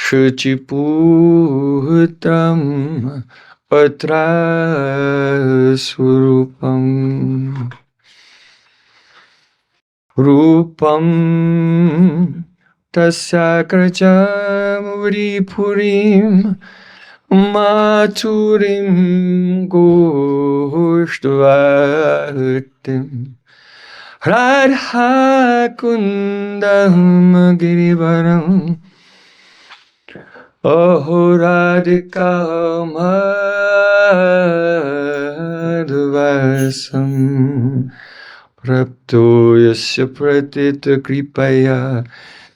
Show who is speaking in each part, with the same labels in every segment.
Speaker 1: Shachiputram Atra Surupam Rupam Tasyakrachamuri Purim Maturim Goshtvatim Radha Kundam Girivaram Aho Radhika Madhuvasam Prapto Yasya Pratita Kripaya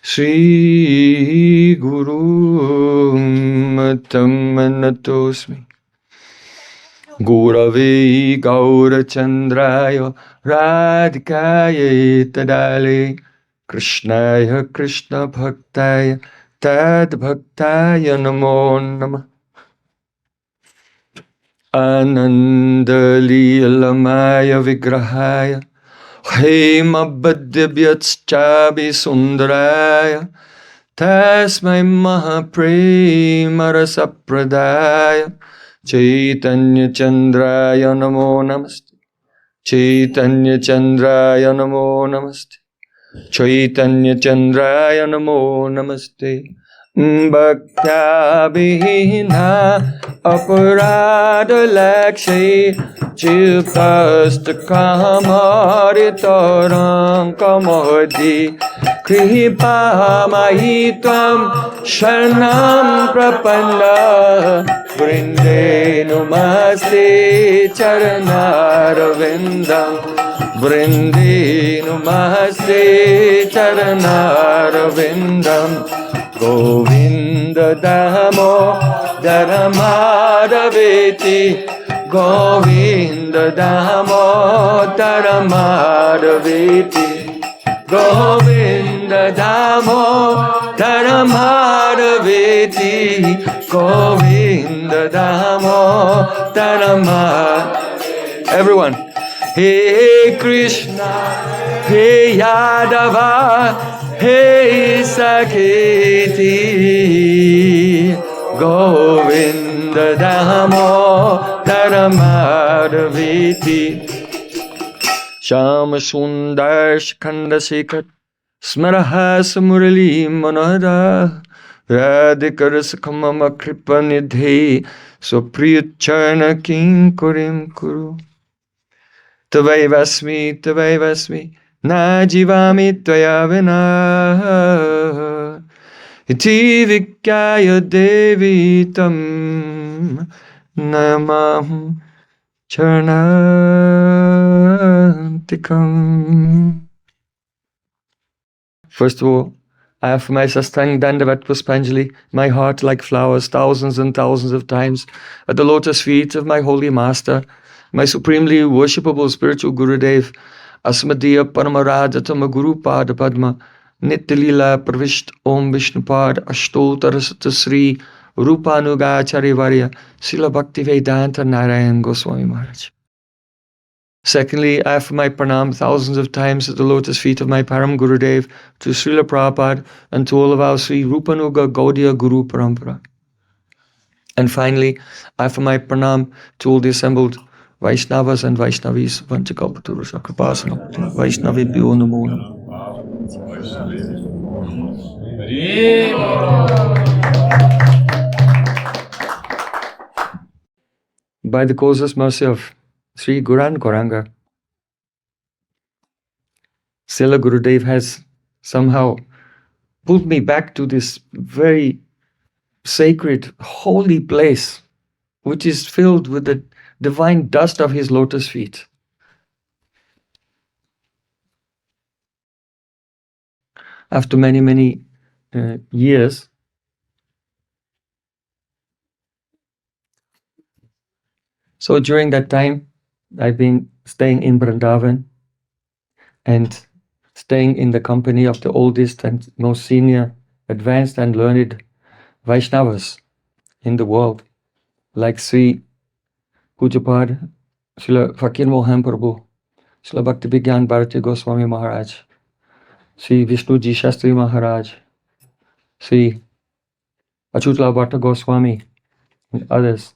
Speaker 1: Shri Guru Matam Manatosmi Gurave Gaura Chandraya Radhikaya Tadale Krishnaya Krishna Bhaktaya Tad Bhaktaya Namo Namah Ananda Leelamaya Vigrahaya Hema Bhadyabhyacchabi Sundaraya Tasmai Mahaprema Pradaya Chaitanya Chandraya Namo Namaste Chaitanya Chandraya Namo Namaste Chaitanya Chandraya Namo Namaste Bhaktya Vihina Aparada Lakshay Chiptasta Kamaritaram Kamadi Kripa Mahitam Sharanam Prapanda Vrinde Numaste Charanaravindam Vrinde Numaste Charanaravindam Govinda Damo Daramadaveti Govinda Damo Daramadaveti Govinda Damo Daramadaveti Govinda Damo Daramadaveti. Everyone. Hey Krishna, Hey Yadava, Hey Saketi, Govinda Damo Daramadaveti, Shama Sundar Shikanda Sekat, Smarahasa Murali Manada, Radhikarsakama Kripa Nidhe, Supriyacharna King Kurim Kuru. Tavai vasmi, na jivami tvaya vina. Iti vikyaya devi tam namam charnantikam. First of all, I offer my sastang dandavat puspanjali, my heart like flowers, thousands and thousands of times, at the lotus feet of my holy master, my supremely worshipable spiritual Gurudev, Asmadiya Paramarajatama Guru Pada Padma, Nityalila Pravisht Om Vishnupad Ashtotarasata Sri Rupanugacharya Varya, Srila Bhaktivedanta Narayan Goswami Maharaj. Secondly, I offer my pranam thousands of times at the lotus feet of my Param Gurudev, to Srila Prabhupada, and to all of our Sri Rupanuga Gaudiya Guru Parampara. And finally, I offer my pranam to all the assembled Vaishnavas and Vaishnavis, Vanchakalpatarusha Kripasana, Vaishnavi Bhyo Namo Namo. By the causeless mercy of Sri Guran Gauranga, Srila Gurudev has somehow pulled me back to this very sacred, holy place, which is filled with the divine dust of his lotus feet. After many, many years, so during that time, I've been staying in Vrindavan and staying in the company of the oldest and most senior, advanced and learned Vaishnavas in the world, like Sri Pujapad, Srila Fakir Mohan Prabhu, Srila Bhakti Vigyan Bharati Goswami Maharaj, Sri Vishnuji Shastri Maharaj, Sri Achutla Bhatta Goswami, and others.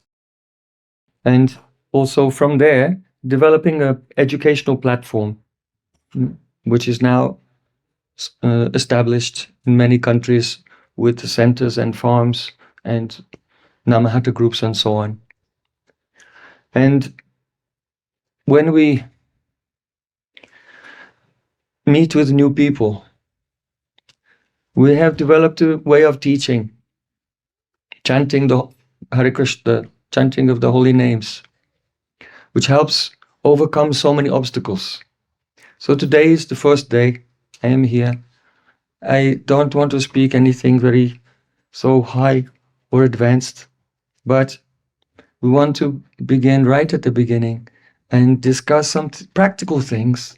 Speaker 1: And also from there, developing an educational platform, which is now established in many countries with centers and farms and Namahata groups and so on. And when we meet with new people, we have developed a way of teaching, chanting the Hare Krishna, chanting of the holy names, which helps overcome so many obstacles. So today is the first day I am here. I don't want to speak anything very so high or advanced, but we want to begin right at the beginning and discuss some practical things,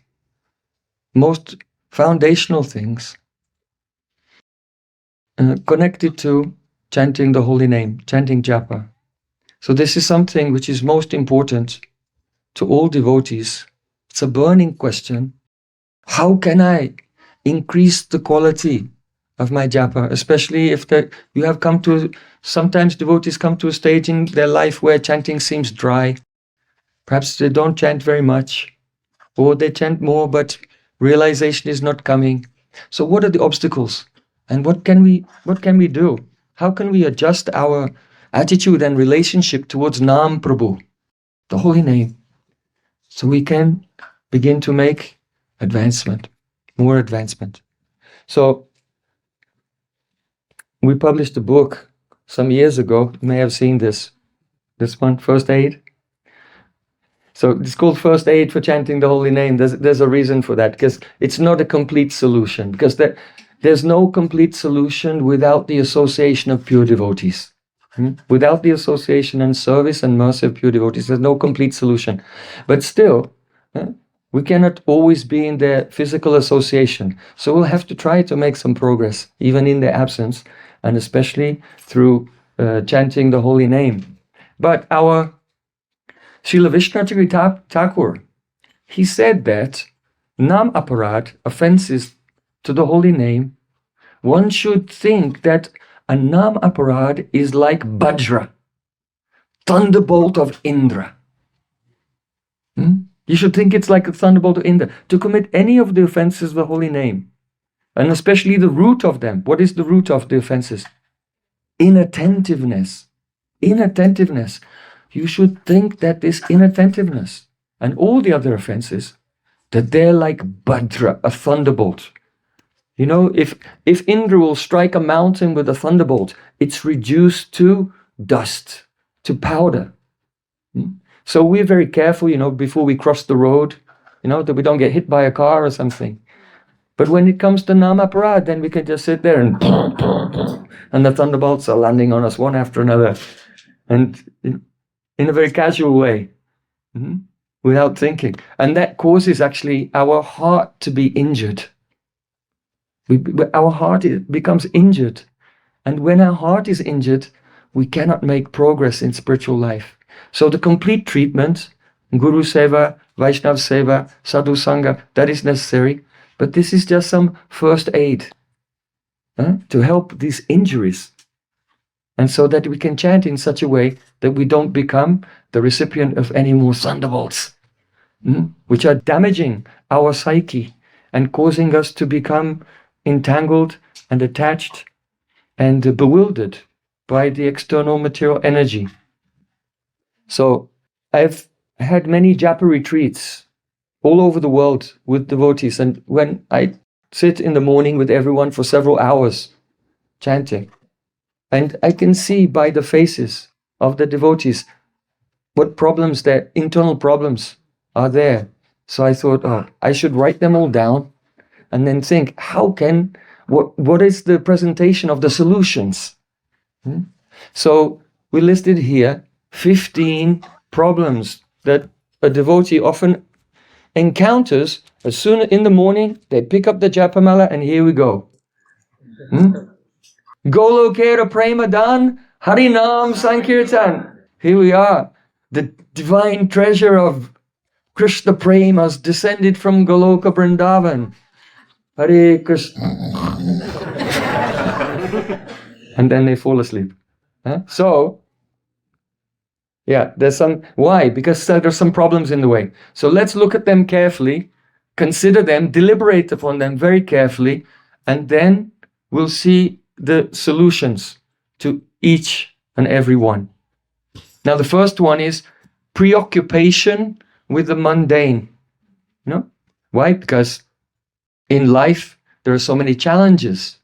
Speaker 1: most foundational things, connected to chanting the holy name, chanting japa. So this is something which is most important to all devotees. It's a burning question. How can I increase the quality of my japa, especially if you have come to, sometimes devotees come to a stage in their life where chanting seems dry. Perhaps they don't chant very much, or they chant more, but realization is not coming. So what are the obstacles? And what can we do? How can we adjust our attitude and relationship towards Nam Prabhu, the holy name, so we can begin to make advancement, more advancement? So we published a book some years ago. You may have seen this one, First Aid. So it's called First Aid for Chanting the Holy Name. There's a reason for that, because it's not a complete solution, because there's no complete solution without the association of pure devotees. Without the association and service and mercy of pure devotees, there's no complete solution. But still, we cannot always be in their physical association. So we'll have to try to make some progress, even in their absence, and especially through chanting the holy name. But our Srila Vishnacharya Thakur, he said that Nam Aparad, offenses to the holy name, one should think that a Nam Aparad is like Bajra, thunderbolt of Indra. You should think it's like a thunderbolt of Indra. To commit any of the offenses of the holy name, and especially the root of them. What is the root of the offenses? Inattentiveness. Inattentiveness. You should think that this inattentiveness and all the other offenses, that they're like Bhadra, a thunderbolt. You know, if Indra will strike a mountain with a thunderbolt, it's reduced to dust, to powder. So we're very careful, before we cross the road, that we don't get hit by a car or something. But when it comes to Namaparad, then we can just sit there and the thunderbolts are landing on us one after another. And in a very casual way, without thinking. And that causes actually our heart to be injured. Our heart becomes injured. And when our heart is injured, we cannot make progress in spiritual life. So the complete treatment, Guru Seva, Vaishnav Seva, Sadhu Sangha, that is necessary. But this is just some first aid to help these injuries. And so that we can chant in such a way that we don't become the recipient of any more thunderbolts, which are damaging our psyche and causing us to become entangled and attached and bewildered by the external material energy. So I've had many japa retreats all over the world with devotees, and when I sit in the morning with everyone for several hours chanting, and I can see by the faces of the devotees what problems, their internal problems are there. So I thought, I should write them all down and then think, what is the presentation of the solutions? So we listed here 15 problems that a devotee often encounters. As soon in the morning, they pick up the japamala and here we go. Golokera Premadan Harinam Sankirtan. Here we are. The divine treasure of Krishna Prem has descended from Goloka Vrindavan. Hare Krishna. and then they fall asleep. So, yeah, there's some, why? Because there's some problems in the way. So let's look at them carefully, consider them, deliberate upon them very carefully, and then we'll see the solutions to each and every one. Now, the first one is preoccupation with the mundane. Why? Because in life, there are so many challenges.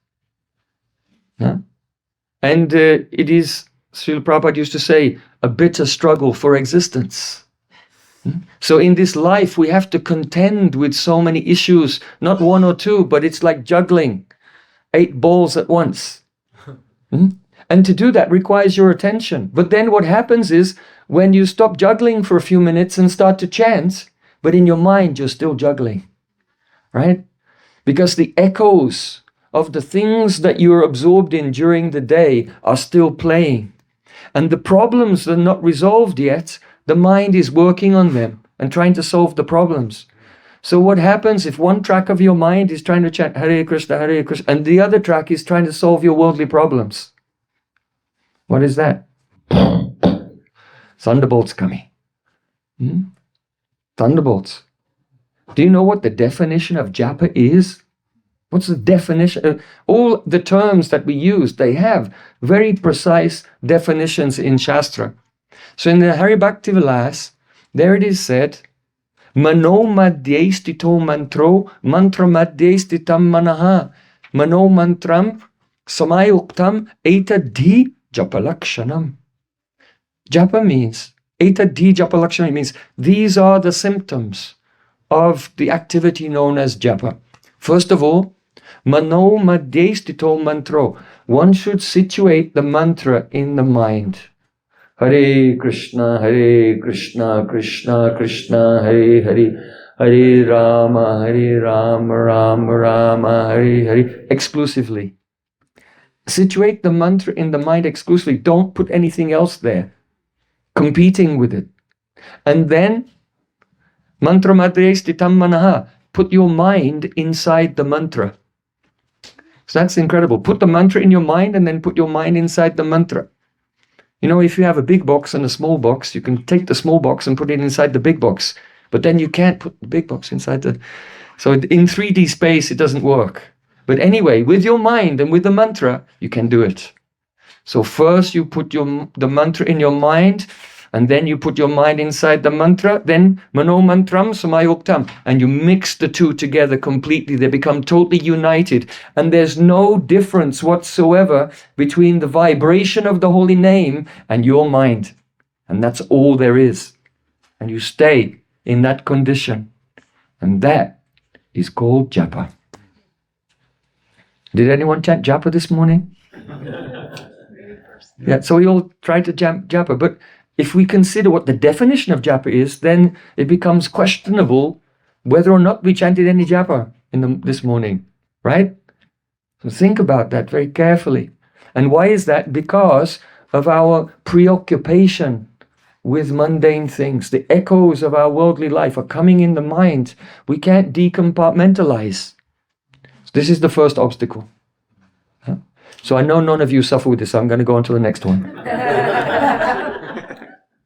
Speaker 1: And it is, Srila Prabhupada used to say, a bitter struggle for existence. So in this life, we have to contend with so many issues, not one or two, but it's like juggling 8 balls at once. And to do that requires your attention. But then what happens is, when you stop juggling for a few minutes and start to chant, but in your mind, you're still juggling, right? Because the echoes of the things that you're absorbed in during the day are still playing. And the problems that are not resolved yet, the mind is working on them and trying to solve the problems. So what happens if one track of your mind is trying to chant Hare Krishna, and the other track is trying to solve your worldly problems? What is that? Thunderbolts coming. Thunderbolts. Do you know what the definition of japa is? What's the definition? All the terms that we use, they have very precise definitions in Shastra. So in the Hari Bhakti Vilas, there it is said, Mano madhye stito mantro, mantra madhye stitam manaha, mano mantram samayuktam etadhi japalakshanam. Japa means, etadhi japalakshanam means, these are the symptoms of the activity known as japa. First of all, mano madhye stito mantro. One should situate the mantra in the mind. Hare Krishna, Krishna Krishna, Hare Hare, Hare Rama, Rama Rama, Hare Hare, exclusively. Situate the mantra in the mind exclusively. Don't put anything else there, competing with it. And then, mantra madhye stitam manaha, put your mind inside the mantra. So that's incredible. Put the mantra in your mind and then put your mind inside the mantra. You know, if you have a big box and a small box, you can take the small box and put it inside the big box. But then you can't put the big box inside the... So in 3D space, it doesn't work. But anyway, with your mind and with the mantra, you can do it. So first you put the mantra in your mind, and then you put your mind inside the mantra, then mano mantram samayuktam, and you mix the two together completely. They become totally united, and there's no difference whatsoever between the vibration of the holy name and your mind. And that's all there is. And you stay in that condition. And that is called japa. Did anyone chant japa this morning? Yeah, so we all try to chant japa, but if we consider what the definition of japa is, then it becomes questionable whether or not we chanted any japa this morning, right? So think about that very carefully. And why is that? Because of our preoccupation with mundane things. The echoes of our worldly life are coming in the mind. We can't decompartmentalize. This is the first obstacle. So I know none of you suffer with this, so I'm going to go on to the next one.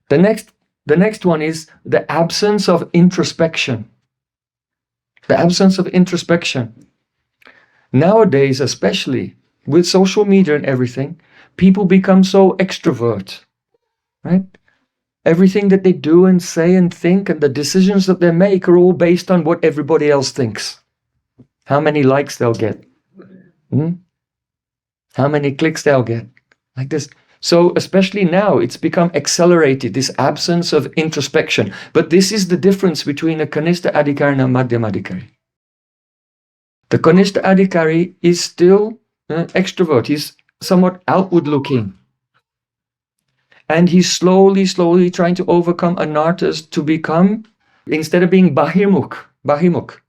Speaker 1: The next one is the absence of introspection. The absence of introspection. Nowadays, especially with social media and everything, people become so extrovert, right? Everything that they do and say and think and the decisions that they make are all based on what everybody else thinks. How many likes they'll get. How many clicks they'll get. Like this. So especially now, it's become accelerated, this absence of introspection. But this is the difference between a Kanishta Adhikari and a Madhyama Adhikari. The Kanishta Adhikari is still extrovert. He's somewhat outward looking. And he's slowly trying to overcome anarthas to become, instead of being bahimukh,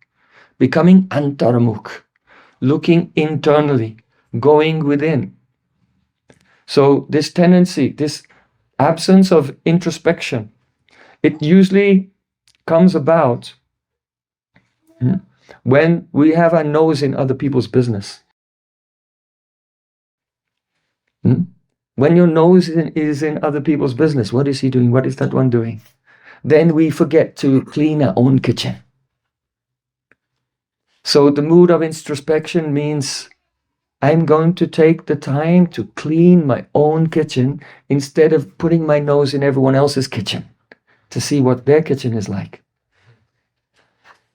Speaker 1: becoming antaramukh, looking internally, going within. So this tendency, this absence of introspection, it usually comes about when we have our nose in other people's business. Hmm? When your nose is in other people's business, what is he doing? What is that one doing? Then we forget to clean our own kitchen. So the mood of introspection means I'm going to take the time to clean my own kitchen instead of putting my nose in everyone else's kitchen to see what their kitchen is like.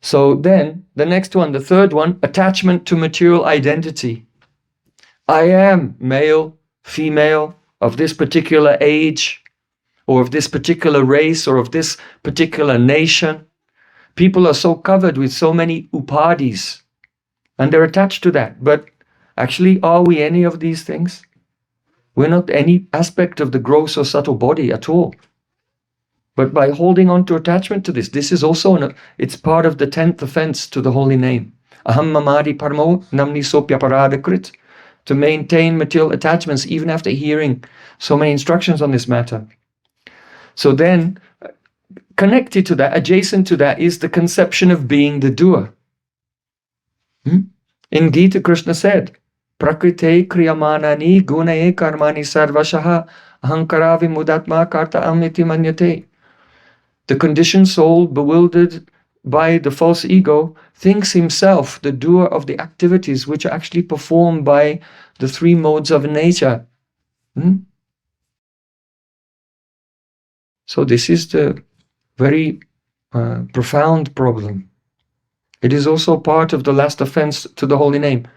Speaker 1: So then the next one, the third one, attachment to material identity. I am male, female, of this particular age, or of this particular race, or of this particular nation. People are so covered with so many upadhis, and they're attached to that. But actually, are we any of these things? We're not any aspect of the gross or subtle body at all. But by holding on to attachment to this is also, it's part of the 10th offense to the holy name. Aham mamadi paramo namni sopyaparadakrit. To maintain material attachments even after hearing so many instructions on this matter. So then, connected to that, adjacent to that, is the conception of being the doer. In Gita, Krishna said, Prakrite kriyamanani gunae karmani sarvashaha ahankaravi mudatma karta amiti manyate. The conditioned soul, bewildered by the false ego, thinks himself the doer of the activities which are actually performed by the three modes of nature. So this is the very profound problem. It is also part of the last offense to the holy name.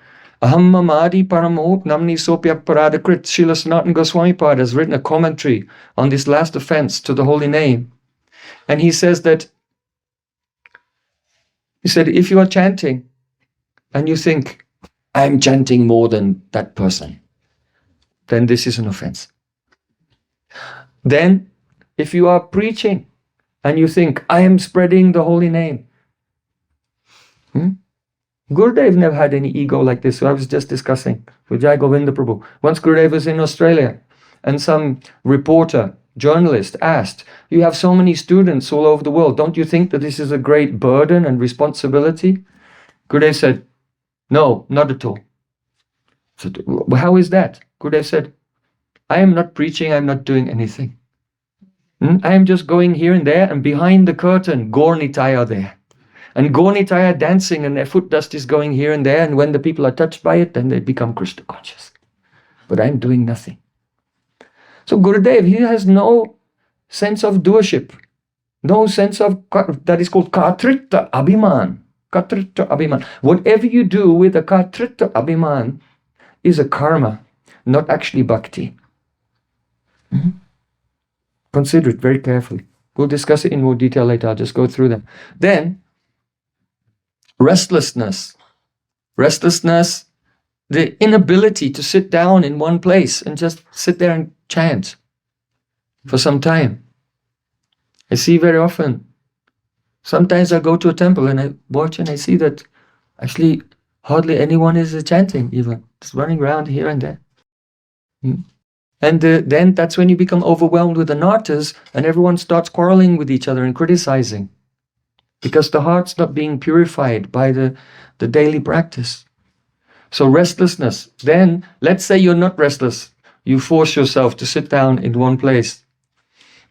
Speaker 1: Aham mamadi paramo namni sopya paradakrit. Srila Sanatana Goswami Pad has written a commentary on this last offense to the holy name. And he says that, he said, if you are chanting and you think, I'm chanting more than that person, then this is an offense. Then, if you are preaching and you think, I am spreading the holy name, Gurudev never had any ego like this. So I was just discussing with Jai Govinda Prabhu. Once Gurudev was in Australia and some reporter, journalist asked, you have so many students all over the world. Don't you think that this is a great burden and responsibility? Gurudev said, no, not at all. So, how is that? Gurudev said, I am not preaching, I am not doing anything. I am just going here and there, and behind the curtain, Gaur Nitai are there. And Gaur Nitai are dancing, and their foot dust is going here and there, and when the people are touched by it, then they become Krishna conscious. But I'm doing nothing. So Gurudev, he has no sense of doership, no sense of, that is called Kartrita Abhiman. Kartrita Abhiman. Whatever you do with a Kartrita Abhiman is a karma, not actually bhakti. Consider it very carefully. We'll discuss it in more detail later. I'll just go through them. Then, restlessness. Restlessness, the inability to sit down in one place and just sit there and chant for some time. I see very often. Sometimes I go to a temple and I watch and I see that actually hardly anyone is chanting even. Just running around here and there. And then that's when you become overwhelmed with the nartas and everyone starts quarreling with each other and criticizing. Because the heart's not being purified by the daily practice. So restlessness. Then, let's say you're not restless. You force yourself to sit down in one place.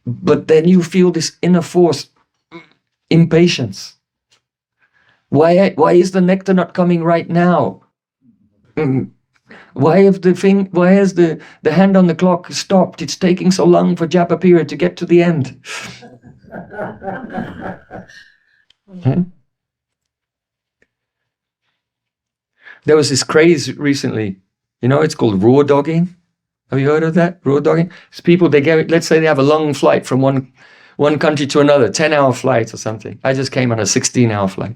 Speaker 1: But then you feel this inner force, impatience. Why is the nectar not coming right now? Why has the hand on the clock stopped? It's taking so long for japa period to get to the end. There was this craze recently. It's called raw dogging. Have you heard of that? Raw dogging? It's people, let's say they have a long flight from one country to another, 10-hour flight or something. I just came on a 16-hour flight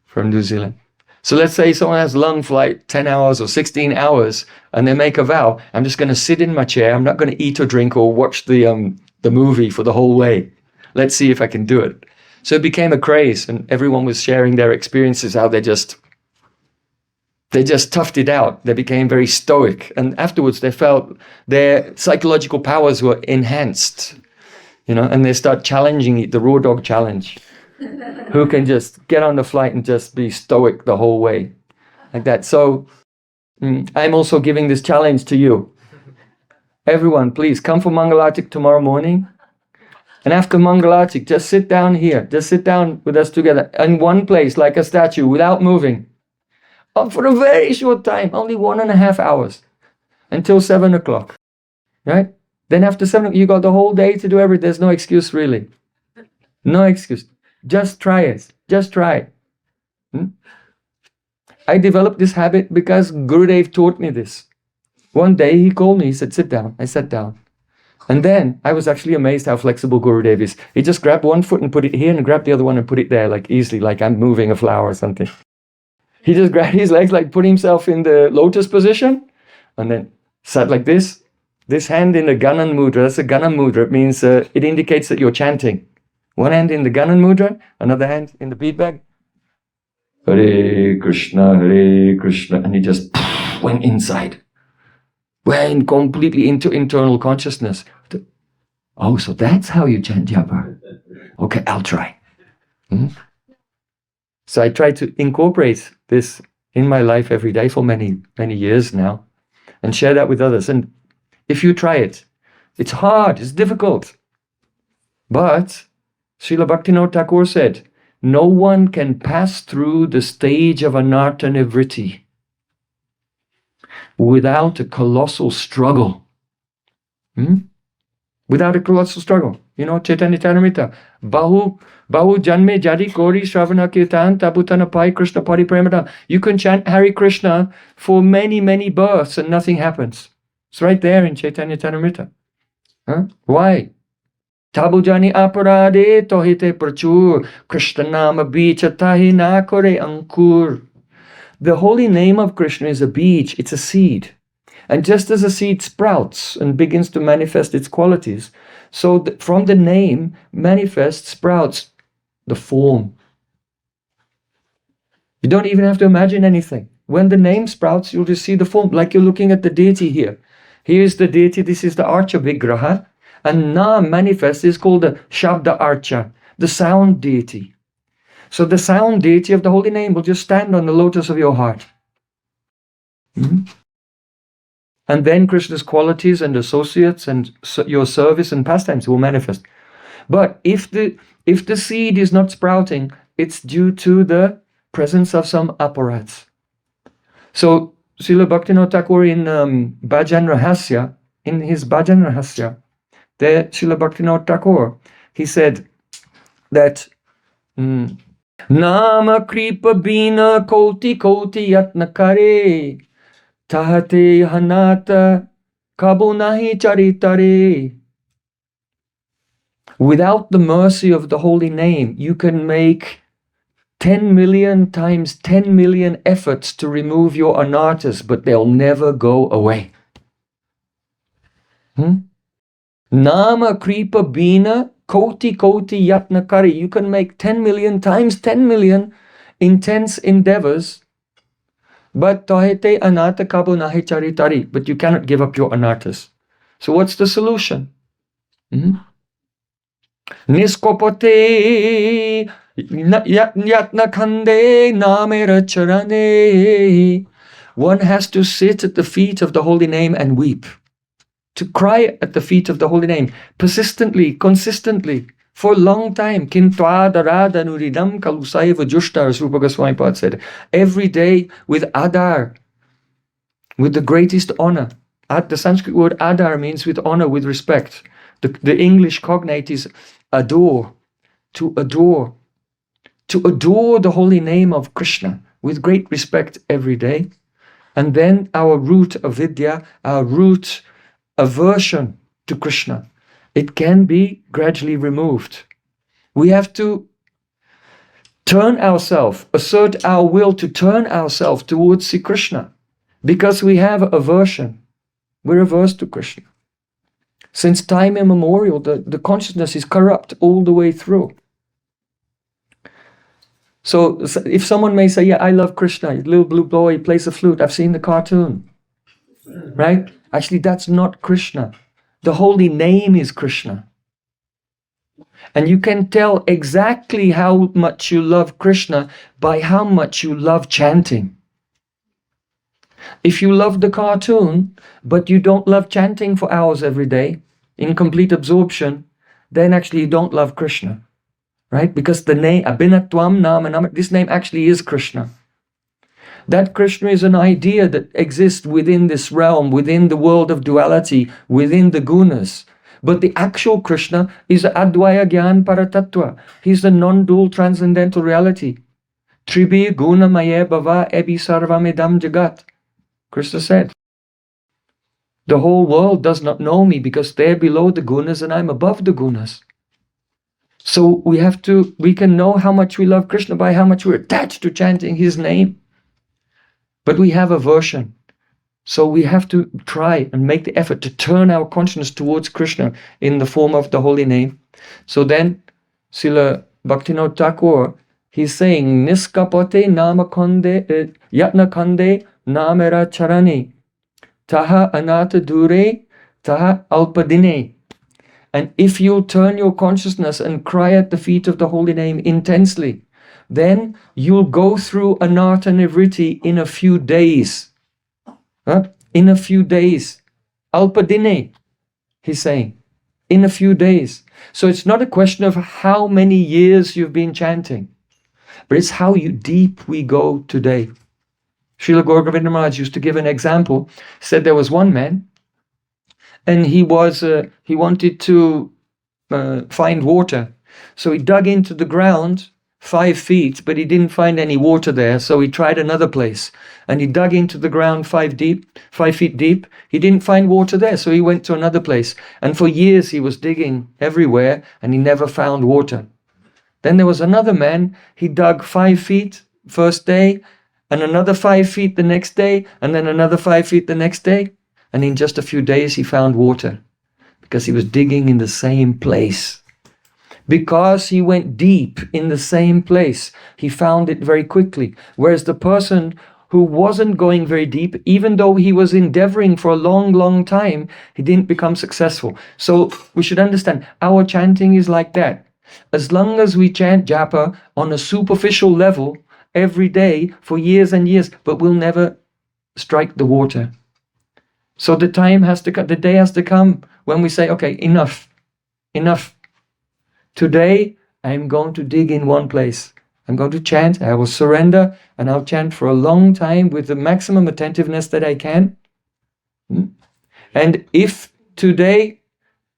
Speaker 1: from New Zealand. So let's say someone has a long flight, 10 hours or 16 hours, and they make a vow, I'm just going to sit in my chair, I'm not going to eat or drink or watch the movie for the whole way. Let's see if I can do it. So it became a craze, and everyone was sharing their experiences, how they just toughed it out. They became very stoic, and afterwards they felt their psychological powers were enhanced, and they start challenging the raw dog challenge. Who can just get on the flight and just be stoic the whole way, like that. So I'm also giving this challenge to you. Everyone, please come for Mangalatik tomorrow morning. And after Mangalatik, just sit down here. Just sit down with us together in one place like a statue without moving. For a very short time, only 1.5 hours until 7 o'clock. Right? Then after 7, you got the whole day to do everything. There's no excuse really. No excuse. Just try it. Just try it. I developed this habit because Gurudev taught me this. One day he called me, he said, sit down. I sat down. And then I was actually amazed how flexible Gurudev is. He just grabbed one foot and put it here and grabbed the other one and put it there, like easily, like I'm moving a flower or something. He just grabbed his legs, like put himself in the lotus position and then sat like this. This hand in the Ganan mudra, that's a Ganan mudra. It means it indicates that you're chanting. One hand in the Ganan mudra, another hand in the bead bag. Hare Krishna, and he just went inside. Went completely into internal consciousness. Oh, so that's how you chant japa. Okay, I'll try. So I try to incorporate this in my life every day for many, many years now and share that with others. And if you try it, it's hard, it's difficult. But Srila Bhaktivinoda Thakur said, no one can pass through the stage of anartha nivritti without a colossal struggle. Without a colossal struggle. You know, Chaitanya Charitamrita. Bahu janme jadi kori shravana kirtan tabutana pai Krishna pari premada. You can chant Hare Krishna for many, many births and nothing happens. It's right there in Chaitanya Charitamrita. Why? Tabujani aparade tohite prachur Krishna nama bicha tahi na kore ankur. The holy name of Krishna is a beach, it's a seed. And just as a seed sprouts and begins to manifest its qualities, so from the name manifests, sprouts the form. You don't even have to imagine anything. When the name sprouts, you'll just see the form, like you're looking at the deity here. Here's the deity, this is the Archa Vigraha. And Nam manifests is called the Shabda Archa, the sound deity. So the sound deity of the holy name will just stand on the lotus of your heart. And then Krishna's qualities and associates and your service and pastimes will manifest. But if the seed is not sprouting, it's due to the presence of some apparats. So Srila Bhaktivinoda Thakur in Bhajan Rahasya, in his Bhajan Rahasya, there Srila Bhaktivinoda Thakur, he said that Nama kripa bina koti koti yatna kare tahate hanata kabo nahi charitare. Without the mercy of the holy name, you can make 10 million times 10 million efforts to remove your anarthas, but they'll never go away. Nama kripa bina koti koti yatna kari. You can make 10 million times 10 million intense endeavors, but tahete anata kabo nahi charitari. But you cannot give up your anarthas. So what's the solution? Niskopote yatna kande namera charane. One has to sit at the feet of the holy name and weep. To cry at the feet of the holy name, persistently, consistently, for a long time. Kintvadarada nuridam kalusaiva jushta, as Rupa Goswami Pad said. Every day with adar, with the greatest honor. The Sanskrit word adar means with honor, with respect. The English cognate is adore, to adore. To adore the holy name of Krishna with great respect every day. And then our root avidya, our root aversion to Krishna, it can be gradually removed. We have to turn ourselves, assert our will to turn ourselves towards Sri Krishna, because we have aversion. We're averse to Krishna. Since time immemorial, the consciousness is corrupt all the way through. So if someone may say, yeah, I love Krishna, little blue boy plays the flute, I've seen the cartoon, right? Actually, that's not Krishna. The holy name is Krishna. And you can tell exactly how much you love Krishna by how much you love chanting. If you love the cartoon, but you don't love chanting for hours every day, in complete absorption, then actually you don't love Krishna, right? Because the name, Abhinatvam Nama Nama, this name actually is Krishna. That Krishna is an idea that exists within this realm, within the world of duality, within the gunas. But the actual Krishna is Advaya Gyan Paratattva. He's the non-dual transcendental reality. Tribi Guna Maya Bhava Ebi Sarvamidam Jagat. Krishna said, the whole world does not know me because they're below the gunas and I'm above the gunas. So we can know how much we love Krishna by how much we're attached to chanting his name. But we have aversion. So we have to try and make the effort to turn our consciousness towards Krishna in the form of the holy name. So then, Srila Bhaktivinoda Thakur, he's saying, Niskapate nama konde, yatna kande namera charani, taha anata dure, taha alpadine. And if you turn your consciousness and cry at the feet of the holy name intensely, then you'll go through anartha nivritti in a few days. In a few days. Alpadine, he's saying. In a few days. So it's not a question of how many years you've been chanting, but it's how deep we go today. Srila Gaura Govinda Maharaj used to give an example. He said there was one man, and he wanted to find water. So he dug into the ground 5 feet, but he didn't find any water there. So he tried another place, and he dug into the ground 5 feet deep. He didn't find water there. So he went to another place. And for years he was digging everywhere, and he never found water. Then there was another man. He dug 5 feet first day, and another 5 feet the next day, and then another 5 feet the next day. And in just a few days he found water, because he was digging in the same place. Because he went deep in the same place, he found it very quickly. Whereas the person who wasn't going very deep, even though he was endeavoring for a long, long time, he didn't become successful. So we should understand, our chanting is like that. As long as we chant japa on a superficial level every day for years and years, but we'll never strike the water. So the time has to come, the day has to come when we say, okay, enough. Today, I'm going to dig in one place. I'm going to chant, I will surrender, and I'll chant for a long time with the maximum attentiveness that I can. And if today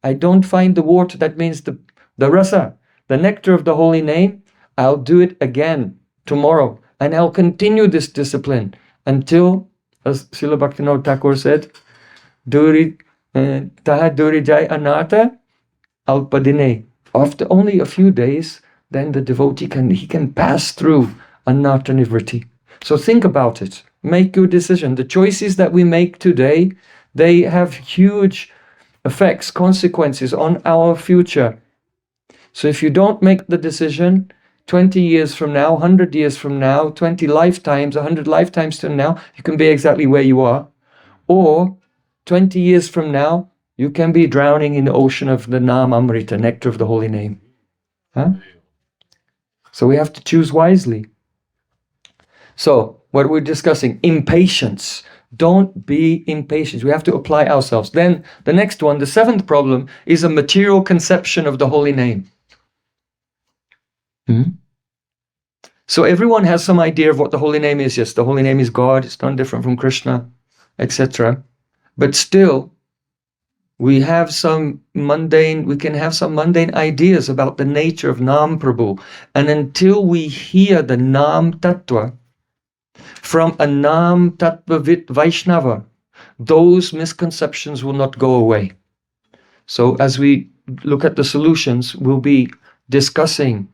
Speaker 1: I don't find the water, that means the rasa, the nectar of the holy name, I'll do it again tomorrow. And I'll continue this discipline until, as Srila Bhaktivinoda Thakur said, taha duri jai anartha alpadine. After only a few days, then the devotee can pass through anartha nivritti. So think about it. Make your decision. The choices that we make today, they have huge effects, consequences on our future. So if you don't make the decision, 20 years from now, 100 years from now, 20 lifetimes, 100 lifetimes from now, you can be exactly where you are. Or 20 years from now, you can be drowning in the ocean of the Nam Amrita, nectar of the holy name. So we have to choose wisely. So what we're discussing, impatience. Don't be impatient. We have to apply ourselves. Then the next one, the 7th problem, is a material conception of the holy name. So everyone has some idea of what the holy name is. Yes, the holy name is God. It's not different from Krishna, etc. But still, we can have some mundane ideas about the nature of Nam Prabhu. And until we hear the Nam Tattva from a Nam Tattvavit Vaishnava, those misconceptions will not go away. So as we look at the solutions, we'll be discussing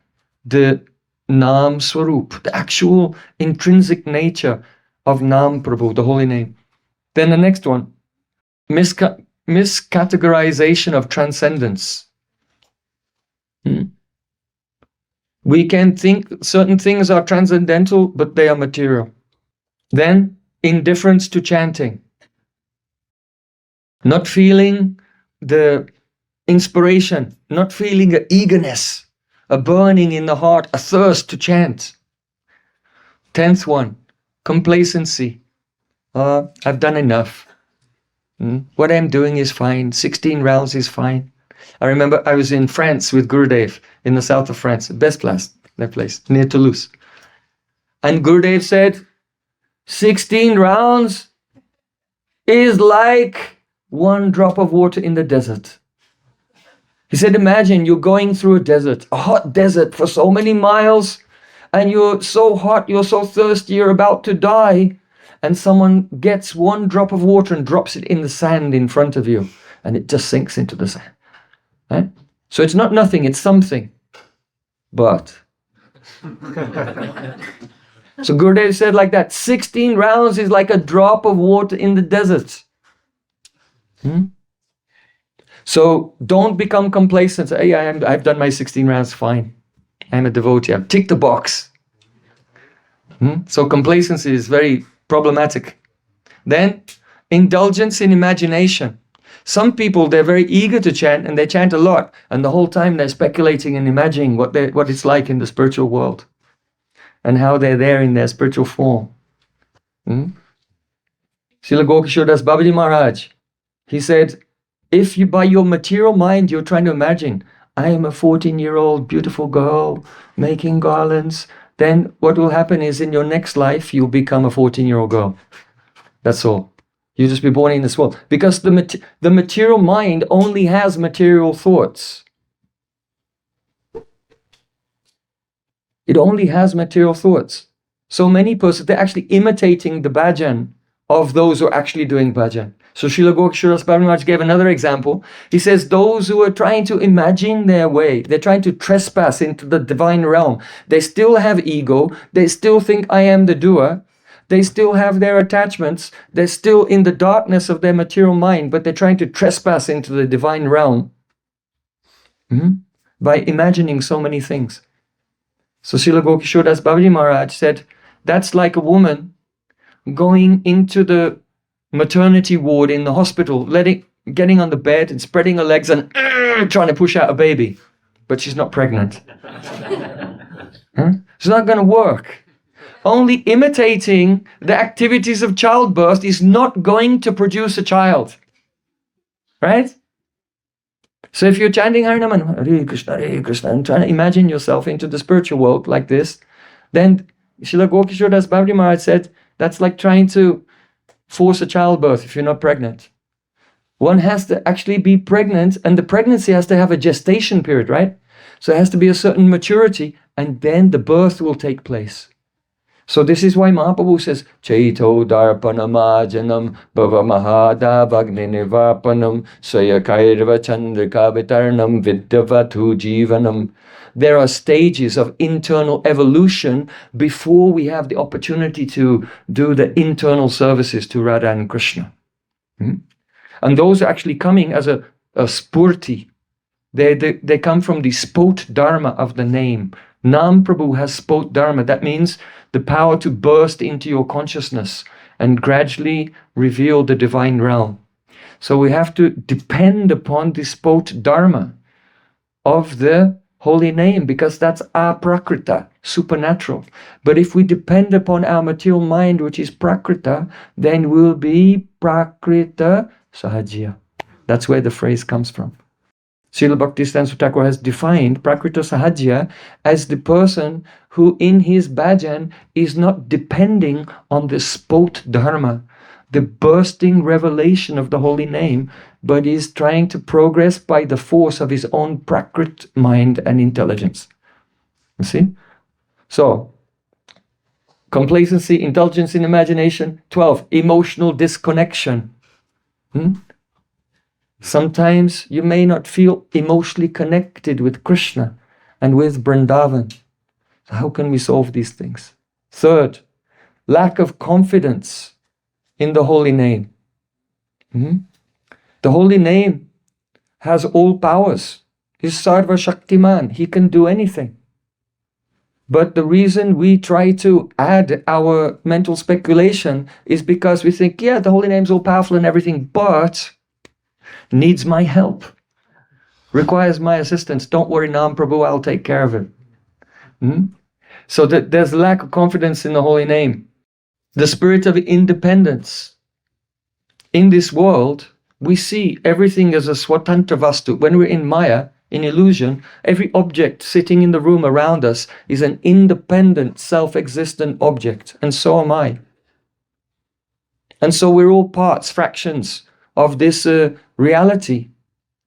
Speaker 1: the Nam Swarup, the actual intrinsic nature of Nam Prabhu, the holy name. Then the next one, miscategorization of transcendence. We can think certain things are transcendental, but they are material. Then, indifference to chanting. Not feeling the inspiration, not feeling an eagerness, a burning in the heart, a thirst to chant. 10th one, complacency. I've done enough. What I'm doing is fine. 16 rounds is fine. I remember I was in France with Gurudev in the south of France, best place, that place, near Toulouse. And Gurudev said, 16 rounds is like one drop of water in the desert. He said, imagine you're going through a desert, a hot desert for so many miles, and you're so hot, you're so thirsty, you're about to die, and someone gets one drop of water and drops it in the sand in front of you, and it just sinks into the sand. Right? So it's not nothing, it's something. But so Gurudev said like that, 16 rounds is like a drop of water in the desert. So don't become complacent. Say, hey, I've done my 16 rounds, fine. I'm a devotee, I've ticked the box. So complacency is very problematic. Then, indulgence in imagination. Some people, they're very eager to chant and they chant a lot, and the whole time they're speculating and imagining what it's like in the spiritual world and how they're there in their spiritual form. Srila Gokishore Das Babaji Maharaj, he said, if you, by your material mind, you're trying to imagine, I am a 14-year-old beautiful girl making garlands, then what will happen is in your next life, you'll become a 14-year-old girl. That's all. You'll just be born in this world. Because the material mind only has material thoughts. It only has material thoughts. So many persons, they're actually imitating the bhajan of those who are actually doing bhajan. So Srila Gokishore Das Babaji Maharaj gave another example. He says those who are trying to imagine their way, they're trying to trespass into the divine realm. They still have ego. They still think I am the doer. They still have their attachments. They're still in the darkness of their material mind, but they're trying to trespass into the divine realm by imagining so many things. So Srila Gokishore Das Babaji Maharaj said, that's like a woman going into the maternity ward in the hospital, getting on the bed and spreading her legs and trying to push out a baby, but she's not pregnant. It's not going to work. Only imitating the activities of childbirth is not going to produce a child. Right? So if you're chanting Harinam, Hare Krishna, and trying to imagine yourself into the spiritual world like this, then Srila Gokishore Das Babaji Maharaj said, that's like trying to force a childbirth if you're not pregnant. One has to actually be pregnant, and the pregnancy has to have a gestation period, right? So it has to be a certain maturity, and then the birth will take place. So this is why Mahaprabhu says, Chaito darpanamajanam bhava mahada bhagni nivapanam swayakairva chandrika vitarnam vidyavatu jivanam. There are stages of internal evolution before we have the opportunity to do the internal services to Radha and Krishna. And those are actually coming as a spurti. They come from the spot dharma of the name. Nam Prabhu has spot dharma. That means the power to burst into your consciousness and gradually reveal the divine realm. So we have to depend upon the spot dharma of the holy name, because that's aprakrita, supernatural. But if we depend upon our material mind, which is prakrita, then we'll be prakrita sahajya. That's where the phrase comes from. Srila Bhaktisiddhanta Thakur has defined Prakrita Sahajya as the person who in his bhajan is not depending on the spot dharma, the bursting revelation of the holy name, but is trying to progress by the force of his own Prakrit mind and intelligence. You see? So, complacency, indulgence in imagination. 12, emotional disconnection. Sometimes you may not feel emotionally connected with Krishna and with Vrindavan. So how can we solve these things? Third, lack of confidence in the holy name. The holy name has all powers. He's Sarva Shaktiman. He can do anything. But the reason we try to add our mental speculation is because we think, yeah, the holy name's all powerful and everything, but needs my help, requires my assistance. Don't worry, Nam Prabhu, I'll take care of it. So there's lack of confidence in the holy name. the spirit of independence. In this world, we see everything as a swatantra vastu. When we're in Maya, in illusion, every object sitting in the room around us is an independent, self-existent object. And so am I. And so we're all parts, fractions of this reality,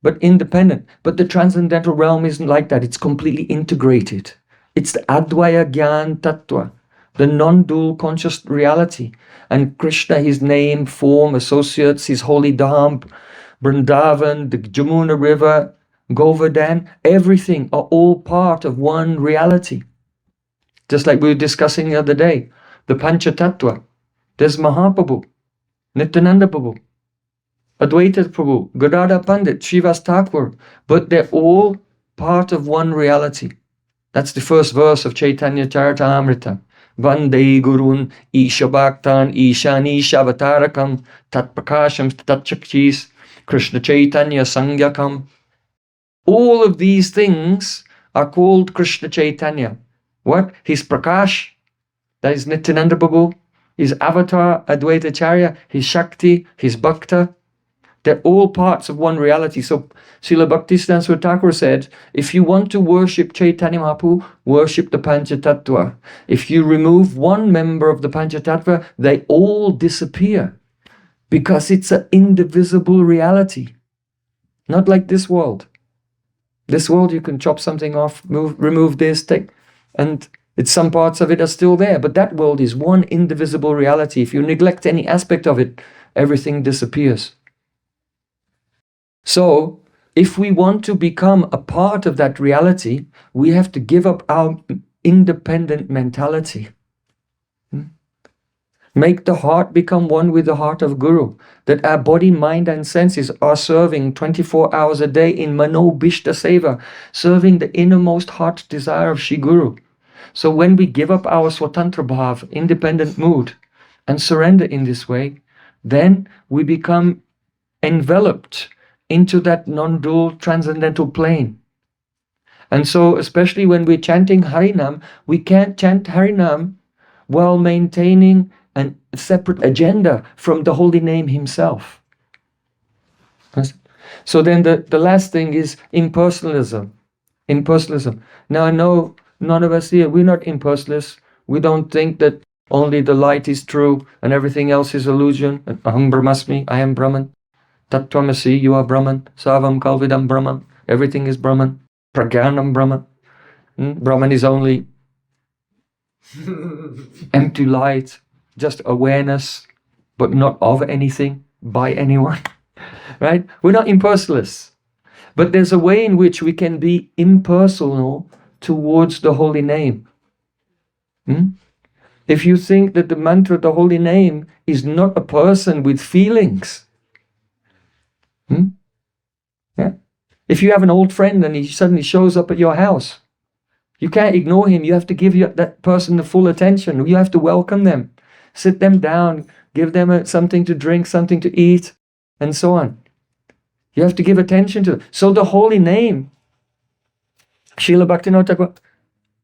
Speaker 1: but independent. But the transcendental realm isn't like that. It's completely integrated. It's the Advaya Gyan Tattva, the non-dual conscious reality. And Krishna, his name, form, associates, his holy dham, Vrindavan, the Jamuna River, Govardhan, everything are all part of one reality. Just like we were discussing the other day, the Panchatattva. There's Mahaprabhu, Nityananda Prabhu, Advaita Prabhu, Gadadhar Pandit, Srivas Thakur, but they're all part of one reality. That's the first verse of Chaitanya Charitamrita. Vande Gurun Isha Bhaktan Ishani Shavatarakam Tat Prakasham Tatchakshis Krishna Chaitanya Sangyakam. All of these things are called Krishna Chaitanya. What? His Prakash, that is Nityananda Prabhu, his avatar, Advaita Acharya, his Shakti, his Bhakta. They're all parts of one reality. So Srila Bhaktisiddhanta Swami Thakur said, if you want to worship Chaitanya Mahaprabhu, worship the Panchatattva. If you remove one member of the Panchatattva, they all disappear. Because it's an indivisible reality. Not like this world. This world you can chop something off, remove this, and some parts of it are still there. But that world is one indivisible reality. If you neglect any aspect of it, everything disappears. So, if we want to become a part of that reality, we have to give up our independent mentality. Make the heart become one with the heart of Guru. That our body, mind and senses are serving 24 hours a day in Mano Bhishta Seva, serving the innermost heart desire of Shri Guru. So when we give up our Swatantra Bhav, independent mood, and surrender in this way, then we become enveloped into that non-dual transcendental plane. And so, especially when we're chanting Harinam, we can't chant Harinam while maintaining a separate agenda from the holy name himself. So then the last thing is impersonalism. Impersonalism. Now I know none of us here, we're not impersonalists. We don't think that only the light is true and everything else is illusion. Aham Brahmasmi, I am Brahman. Tattvamasi, you are Brahman. Savam Kalvidam Brahman. Everything is Brahman. Pragyanam Brahman. Brahman is only empty light, just awareness, but not of anything, by anyone. Right? We're not impersonalists. But there's a way in which we can be impersonal towards the holy name. If you think that the mantra, the holy name, is not a person with feelings, yeah. If you have an old friend and he suddenly shows up at your house, you can't ignore him. You have to give that person the full attention. You have to welcome them, sit them down, give them something to drink, something to eat, and so on. You have to give attention to them. So the holy name, Srila Bhaktivinoda Thakur,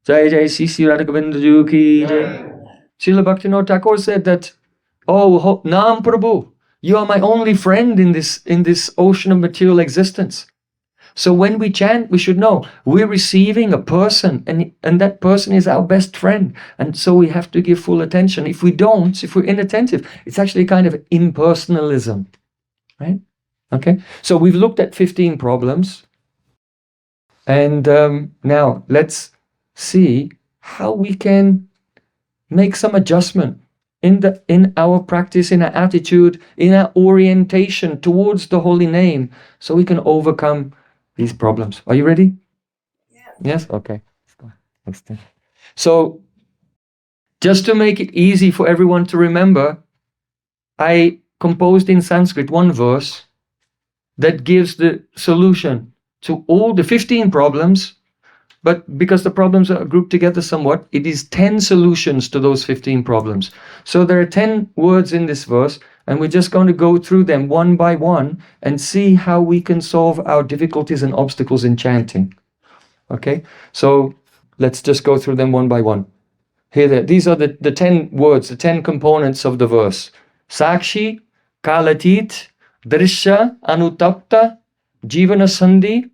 Speaker 1: Jai Jai Sisi Radha Govinda Ji Ki Jai. Srila Bhaktivinoda Thakur said that, oh, Naam Prabhu, you are my only friend in this ocean of material existence. So when we chant, we should know we're receiving a person, and that person is our best friend. And so we have to give full attention. If we don't, if we're inattentive, it's actually kind of impersonalism. Right? Okay? So we've looked at 15 problems. And now let's see how we can make some adjustment in our practice, in our attitude, in our orientation towards the holy name, so we can overcome these problems. Are you ready? Yeah. Yes? Okay. So, just to make it easy for everyone to remember, I composed in Sanskrit one verse that gives the solution to all the 15 problems. But because the problems are grouped together somewhat, it is 10 solutions to those 15 problems. So there are 10 words in this verse, and we're just going to go through them one by one and see how we can solve our difficulties and obstacles in chanting. Okay? So let's just go through them one by one. Here, these are the 10 words, the 10 components of the verse. Sakshi, Kalatit, Drishya, Anutapta, Jivana Sandhi,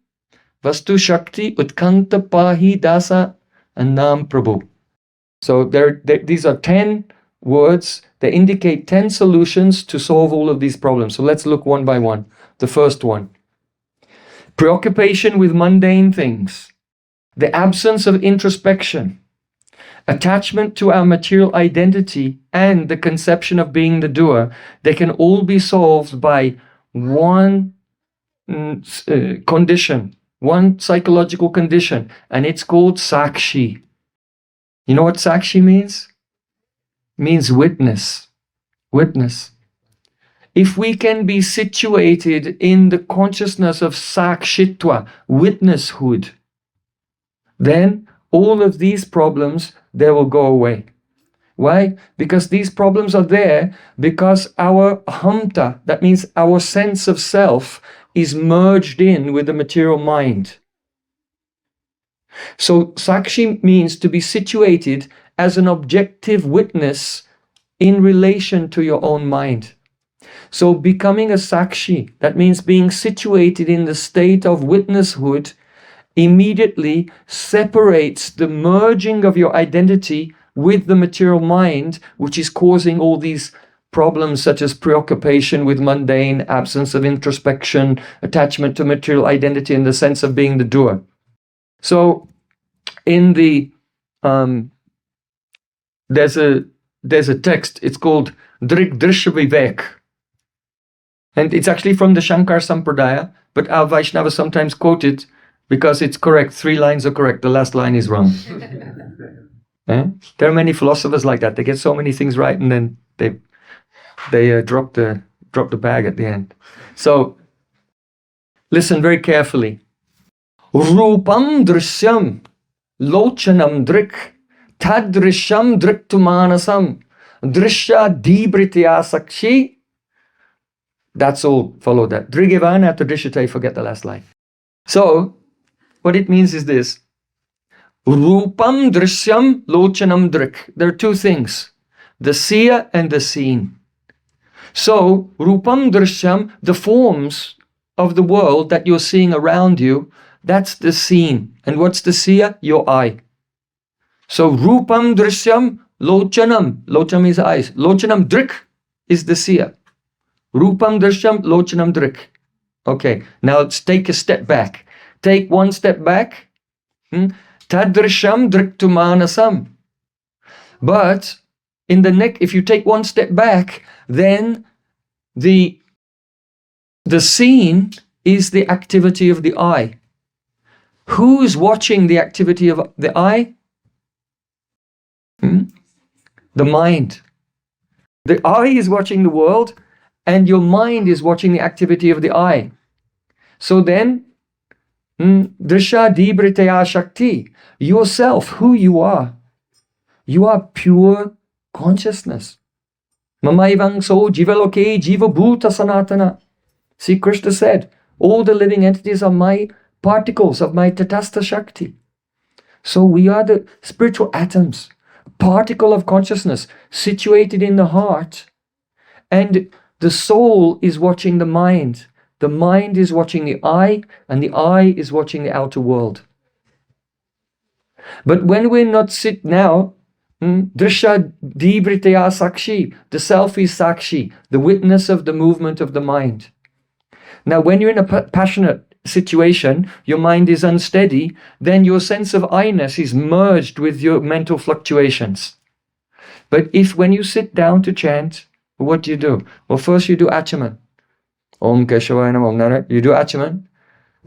Speaker 1: Vastu Shakti, Utkanta Pahi Dasa, and Nam Prabhu. So these are 10 words. They indicate 10 solutions to solve all of these problems. So let's look one by one. The first one. Preoccupation with mundane things. The absence of introspection. Attachment to our material identity and the conception of being the doer. They can all be solved by one condition, one psychological condition, and it's called Sakshi. You know what Sakshi means? It means witness. Witness. If we can be situated in the consciousness of Sakshitva, witnesshood, then all of these problems, they will go away. Why? Because these problems are there because our ahamta, that means our sense of self, is merged in with the material mind. So Sakshi means to be situated as an objective witness in relation to your own mind. So becoming a Sakshi, that means being situated in the state of witnesshood, immediately separates the merging of your identity with the material mind, which is causing all these problems such as preoccupation with mundane, absence of introspection, attachment to material identity in the sense of being the doer. So in the there's a text, it's called Drik Drishya Vivek, and it's actually from the Shankar Sampradaya, but our Vaishnavas sometimes quote it because it's correct. 3 lines are correct, the last line is wrong. There are many philosophers like that. They get so many things right and then they drop the bag at the end. So listen very carefully. Rupam drishyam lochanam drik tadrishyam driktumanasam drishya dibritya sakshi. That's all. Follow that. Drigivan after drishyate, forget the last line. So what it means is this. Rupam drishyam lochanam drik. There are 2 things. The seer and the seen. So rupam drishyam, the forms of the world that you're seeing around you, that's the seen. And what's the seer? Your eye. So rupam drishyam lochanam. Lochanam is eyes. Lochanam drik is the seer. Rupam drishyam lochanam drik. Okay, now let's take a step back. Take one step back. Tadrishyam driktumanasam. But in the neck, if you take one step back, then the seen is the activity of the eye. Who's watching the activity of the eye? The mind. The eye is watching the world, and your mind is watching the activity of the eye. So then, Drishya Dibritaya Shakti, yourself, who you are pure consciousness. Mamaivang so jivaloke jiva bhuta sanatana. See, Krishna said, all the living entities are my particles of my Tatastha Shakti. So we are the spiritual atoms, particle of consciousness situated in the heart, and the soul is watching the mind. The mind is watching the eye, and the eye is watching the outer world. But when we're not sit now, Drishya Dibritaya Sakshi, the self is Sakshi, the witness of the movement of the mind. Now, when you're in a passionate situation, your mind is unsteady, then your sense of I-ness is merged with your mental fluctuations. But if when you sit down to chant, what do? Well, first you do Achaman. Om Keshavaya Namo. You do Achaman,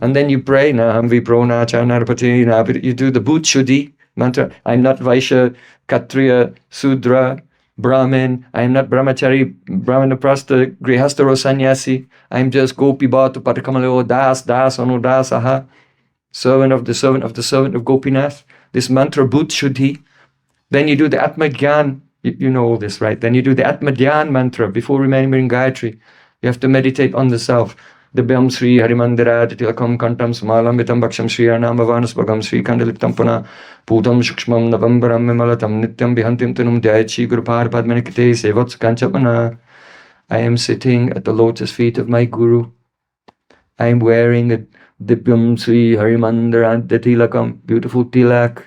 Speaker 1: and then you pray, Nam Viprona Chanarpati. You do the Bhut Shuddhi mantra. I'm not Vaishya, Kshatriya, Sudra, Brahmin. I'm not Brahmachari, Brahmanaprastha, Grihastha or Sannyasi. I'm just Gopi Bhatu Patakamalo Das, Das, Anudas, Aha. Servant of the servant of the servant of Gopinath. This mantra Bhut Shuddhi. Then you do the Atma Gyan. You know all this, right? Then you do the Atma Dhyan mantra before remembering Gayatri. You have to meditate on the self. Dibyam Sri Harimandira Tilakam Kantam Smalam Vitam Bhaksham Sri Anamavanas Bhagam Sri Kandaliptam Puna Putam Shukshmam Navambaram Mimalatam Nityam Bihantim Tunum Dyachi Gurupar Padmanikite Sevats Kanchapana. I am sitting at the lotus feet of my Guru. I am wearing a Dibyam Sri Harimandira Tilakam, beautiful tilak.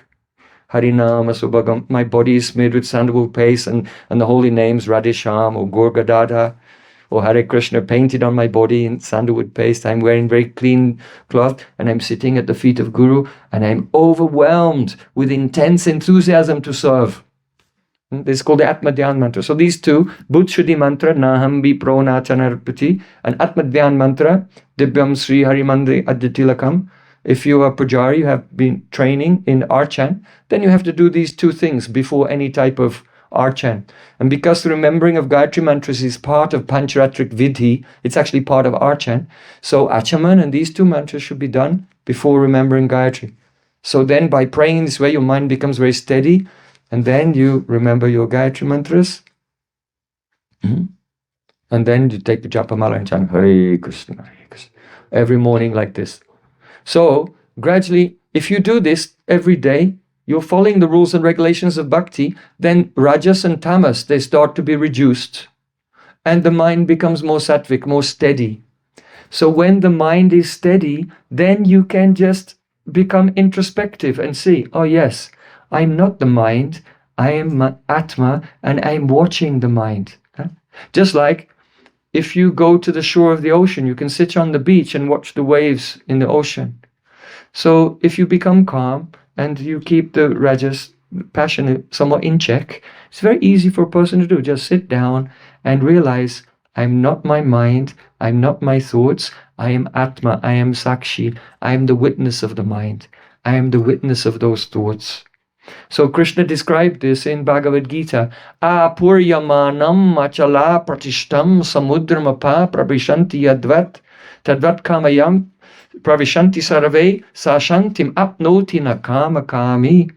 Speaker 1: Harinama Subhagam. My body is smeared with sandalwood paste and the holy names Radhesham or Gorgadada or Hare Krishna painted on my body in sandalwood paste. I'm wearing very clean cloth and I'm sitting at the feet of Guru and I'm overwhelmed with intense enthusiasm to serve. This is called the Atma Dhyan mantra. So these two, Bhut Shuddhi mantra, Naham Bi Pronachanarpati, and Atma Dhyan mantra, Dibyam Sri Harimandri Adyatilakam. If you are Pujari, you have been training in Archan, then you have to do these two things before any type of Archan. And because the remembering of Gayatri mantras is part of Pancharatrik Vidhi, it's actually part of Archan. So Achaman and these two mantras should be done before remembering Gayatri. So then by praying in this way, your mind becomes very steady, and then you remember your Gayatri mantras. And then you take the Japamala and chant Hare Krishna, Hare Krishna, every morning like this. So, gradually, if you do this every day, you're following the rules and regulations of bhakti, then rajas and tamas, they start to be reduced. And the mind becomes more sattvic, more steady. So when the mind is steady, then you can just become introspective and see, oh yes, I'm not the mind, I am Atma, and I'm watching the mind. Just like if you go to the shore of the ocean, you can sit on the beach and watch the waves in the ocean. So if you become calm and you keep the rajas, passion, somewhat in check, it's very easy for a person to do. Just sit down and realize, I'm not my mind, I'm not my thoughts, I am Atma, I am Sakshi, I am the witness of the mind, I am the witness of those thoughts. So Krishna described this in Bhagavad Gita. Apuryamanam achala pratishtam samudramapa pravishanti yadvat tadvat kamayam pravishanti sarave sashantim apnoti na kama kami.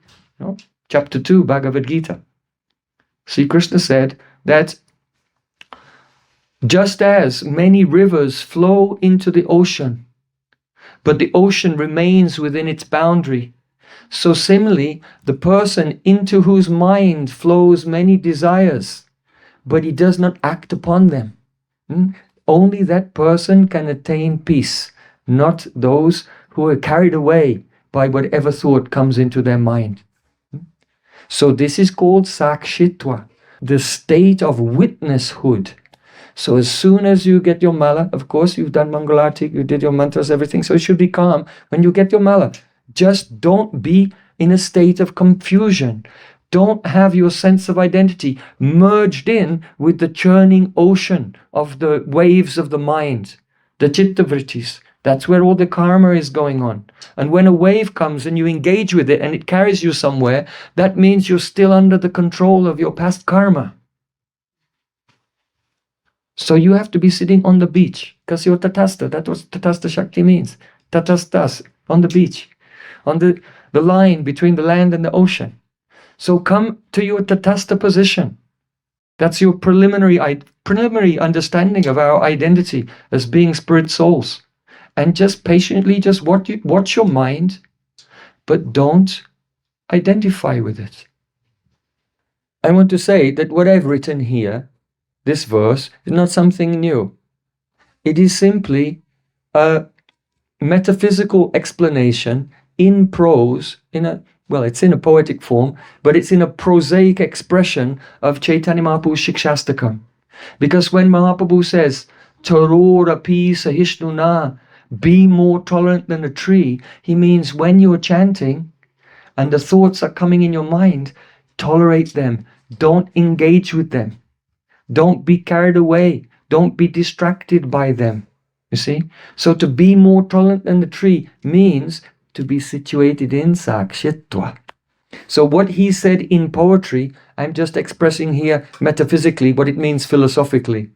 Speaker 1: Chapter 2, Bhagavad Gita. Sri Krishna said that just as many rivers flow into the ocean, but the ocean remains within its boundary, so similarly, the person into whose mind flows many desires, but he does not act upon them. Only that person can attain peace, not those who are carried away by whatever thought comes into their mind. So this is called sakshitva, the state of witnesshood. So as soon as you get your mala, of course you've done Mangalarti, you did your mantras, everything, so you should be calm when you get your mala. Just don't be in a state of confusion. Don't have your sense of identity merged in with the churning ocean of the waves of the mind, the chittavrittis. That's where all the karma is going on. And when a wave comes and you engage with it and it carries you somewhere, that means you're still under the control of your past karma. So you have to be sitting on the beach because you're tatastha. That's what tatastha Shakti means. Tatasthas, on the beach, on the line between the land and the ocean. So come to your tatastha position. That's your preliminary understanding of our identity as being spirit souls. And just patiently just watch your mind, but don't identify with it. I want to say that what I've written here, this verse, is not something new. It is simply a metaphysical explanation in prose, it's in a poetic form, but it's in a prosaic expression of Chaitanya Mahaprabhu's Shikshastakam. Because when Mahaprabhu says, Tarorapi sahishnuna, be more tolerant than a tree, he means when you're chanting and the thoughts are coming in your mind, tolerate them. Don't engage with them. Don't be carried away. Don't be distracted by them. You see? So to be more tolerant than the tree means to be situated in sakshitva. So what he said in poetry, I'm just expressing here metaphysically what it means philosophically,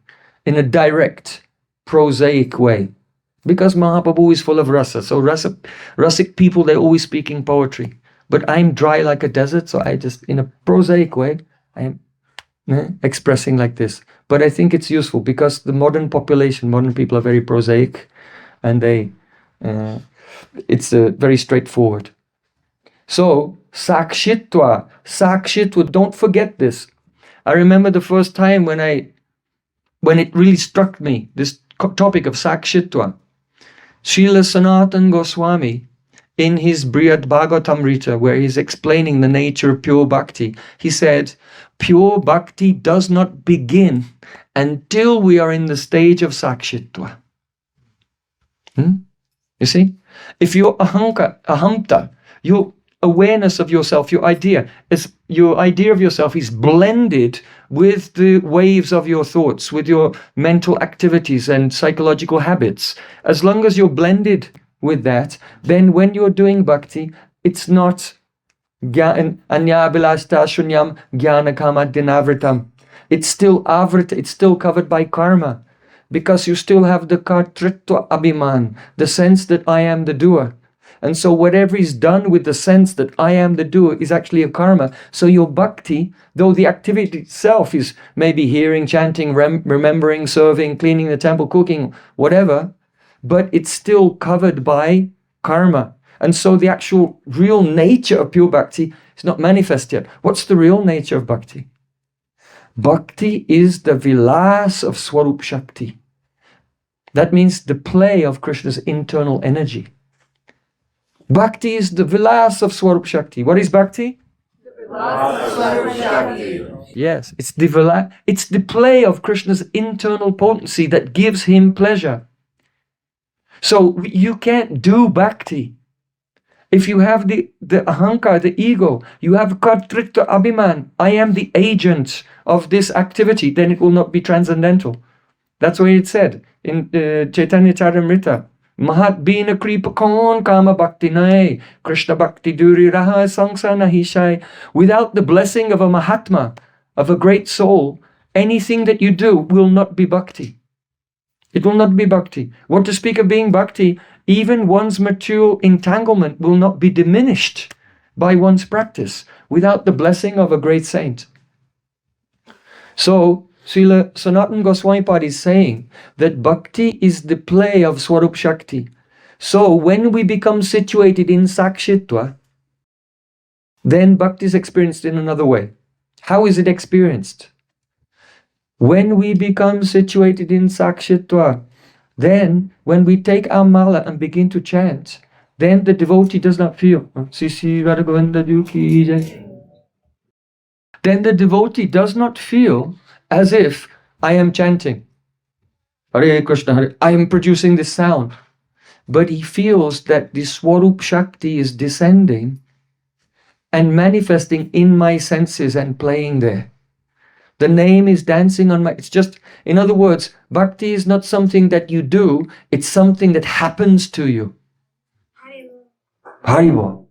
Speaker 1: in a direct, prosaic way. Because Mahaprabhu is full of rasa. So rasic people, they're always speaking poetry. But I'm dry like a desert, so I just, in a prosaic way, I'm expressing like this. But I think it's useful because the modern population, modern people are very prosaic. and it's very straightforward. So, sakshitva, don't forget this. I remember the first time when it really struck me, this topic of sakshitva. Srila Sanatana Goswami, in his Brihad Bhagavatamrita, where he's explaining the nature of pure bhakti, he said, pure bhakti does not begin until we are in the stage of sakshitva. You see? If your ahamta, your awareness of yourself, your idea of yourself is blended with the waves of your thoughts, with your mental activities and psychological habits, as long as you're blended with that, then when you're doing bhakti, it's not anyabilasta shunyam jnana kama dinavritam. It's still avrita, it's still covered by karma, because you still have the kartritva abhiman, the sense that I am the doer. And so whatever is done with the sense that I am the doer is actually a karma. So your bhakti, though the activity itself is maybe hearing, chanting, remembering, serving, cleaning the temple, cooking, whatever, but it's still covered by karma. And so the actual real nature of pure bhakti is not manifest yet. What's the real nature of bhakti? Bhakti is the vilas of Swarup Shakti. That means the play of Krishna's internal energy. Bhakti is the vilas of Swarup Shakti. What is bhakti?
Speaker 2: The vilas of Swarup Shakti.
Speaker 1: Yes, it's the play of Krishna's internal potency that gives him pleasure. So you can't do bhakti if you have the ahankar, the ego. You have kartrita abhiman. I am the agent of this activity. Then it will not be transcendental. That's what it said in Chaitanya Charitamrita. Mahat bina kripa kon kama bhakti nai, Krishna bhakti duri raha sangsa nahi shai. Without the blessing of a Mahatma, of a great soul, anything that you do will not be bhakti. It will not be bhakti. What to speak of being bhakti, even one's material entanglement will not be diminished by one's practice without the blessing of a great saint. So, Srila Sanatana Goswami Pad is saying that bhakti is the play of Swarup Shakti. So when we become situated in sakshitva, then bhakti is experienced in another way. How is it experienced? When we become situated in sakshitva, then when we take our mala and begin to chant, then the devotee does not feel. Then the devotee does not feel as if I am chanting. Hare Krishna, Hare, I am producing this sound. But he feels that the Swarup Shakti is descending and manifesting in my senses and playing there. The name is dancing on my... It's just, in other words, bhakti is not something that you do, it's something that happens to you. Haribo.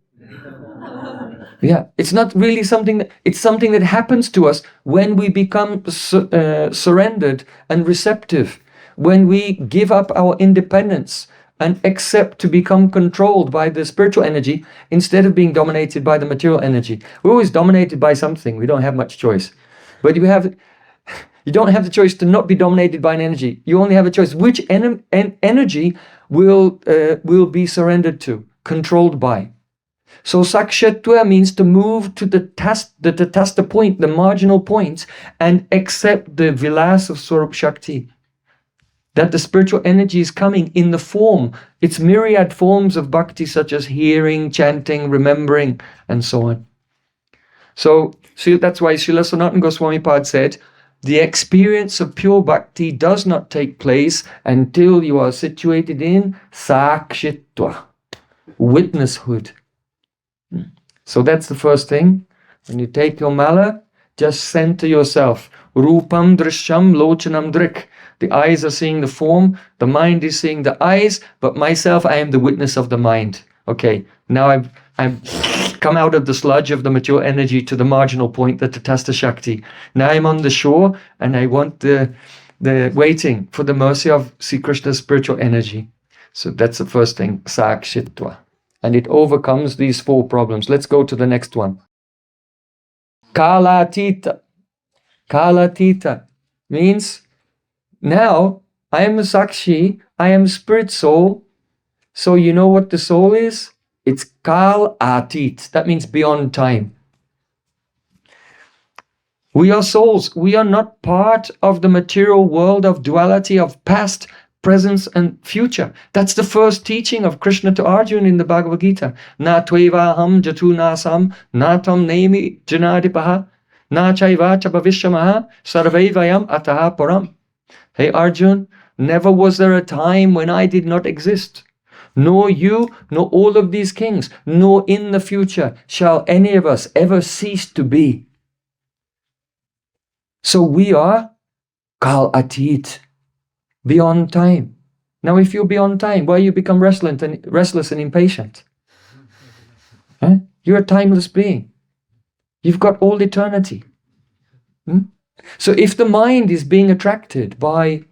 Speaker 1: Yeah, it's not really something it's something that happens to us when we become surrendered and receptive, when we give up our independence and accept to become controlled by the spiritual energy instead of being dominated by the material energy. We're always dominated by something. We don't have much choice. But you don't have the choice to not be dominated by an energy. You only have a choice which energy will be surrendered to, controlled by. So sakshatva means to move to the tatastha point, the marginal point, and accept the vilas of Swarup Shakti. That the spiritual energy is coming in the form, it's myriad forms of bhakti such as hearing, chanting, remembering, and so on. So that's why Srila Sanatana Goswami Pad said, the experience of pure bhakti does not take place until you are situated in sakshitva, witnesshood. So that's the first thing. When you take your mala, just center yourself. Rupam drishyam lochanam drik. The eyes are seeing the form, the mind is seeing the eyes, but myself, I am the witness of the mind. Okay, now I've come out of the sludge of the mature energy to the marginal point, the tatastha Shakti. Now I'm on the shore and I want the waiting for the mercy of Sri Krishna's spiritual energy. So that's the first thing, sakshitva. And it overcomes these four problems. Let's go to the next one. Kalatita. Kalatita means now I am a Sakshi, I am spirit soul. So you know what the soul is? It's Kal Atit. That means beyond time. We are souls. We are not part of the material world of duality of past, present, and future. That's the first teaching of Krishna to Arjuna in the Bhagavad Gita. Na tvevaham jatu nasam na tam nemi janadipaha na chaiva chabhavishyamaha sarvaivayam ataha param. Hey Arjun, never was there a time when I did not exist. Nor you, nor all of these kings, nor in the future shall any of us ever cease to be. So we are Kal Atit, beyond time. Now if you're beyond time, why you become restless and impatient? Huh? You're a timeless being. You've got all eternity. So if the mind is being attracted by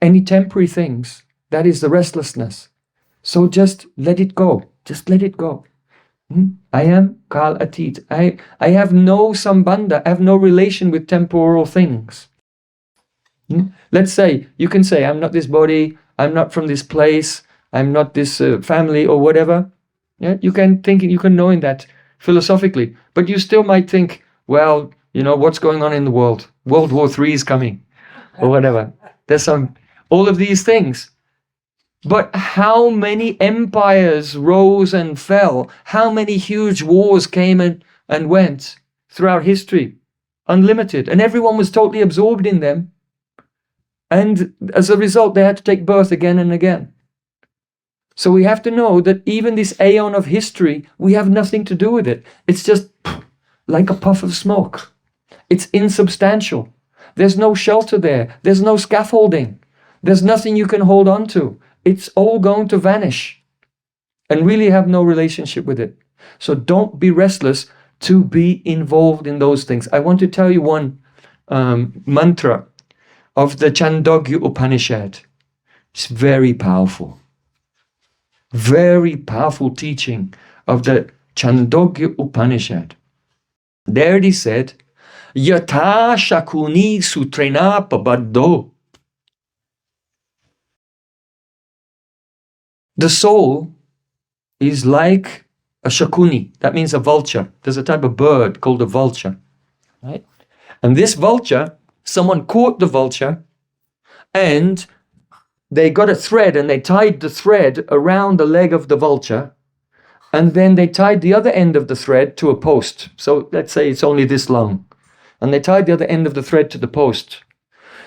Speaker 1: any temporary things, that is the restlessness. So just let it go. Just let it go. I am Kal Atit. I have no sambandha, I have no relation with temporal things. Let's say, you can say, I'm not this body, I'm not from this place, I'm not this family or whatever. Yeah, you can think, you can know in that philosophically, but you still might think, well, you know, what's going on in the world? World War III is coming, or whatever. There's all of these things. But how many empires rose and fell? How many huge wars came and went throughout history? Unlimited. And everyone was totally absorbed in them. And as a result, they had to take birth again and again. So we have to know that even this aeon of history, we have nothing to do with it. It's just like a puff of smoke. It's insubstantial. There's no shelter there. There's no scaffolding. There's nothing you can hold on to. It's all going to vanish and really have no relationship with it. So don't be restless to be involved in those things. I want to tell you one mantra of the Chandogya Upanishad. It's very powerful. Very powerful teaching of the Chandogya Upanishad. There it is said, Yata Shakuni Sutrena Pabaddo. The soul is like a shakuni. That means a vulture. There's a type of bird called a vulture. Right? And this vulture, someone caught the vulture and they got a thread and they tied the thread around the leg of the vulture, and then they tied the other end of the thread to a post. So let's say it's only this long. And they tied the other end of the thread to the post.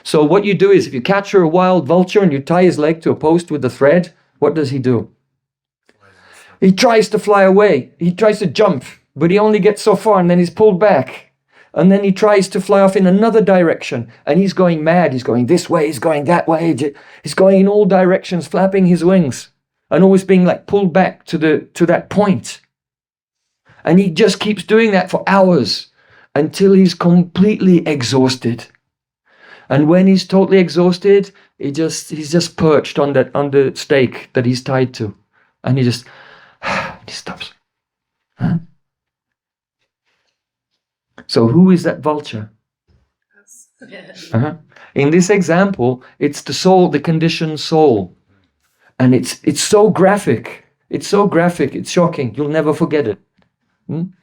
Speaker 1: So what you do is if you capture a wild vulture and you tie his leg to a post with the thread, what does he do? He tries to fly away. He tries to jump, but he only gets so far and then he's pulled back. And then he tries to fly off in another direction and he's going mad. He's going this way, he's going that way. He's going in all directions, flapping his wings and always being like pulled back to that point. And he just keeps doing that for hours until he's completely exhausted. And when he's totally exhausted, he's just perched on the stake that he's tied to. And he stops. Huh? So who is that vulture? In this example, it's the soul, the conditioned soul. And it's so graphic. It's so graphic, it's shocking. You'll never forget it. In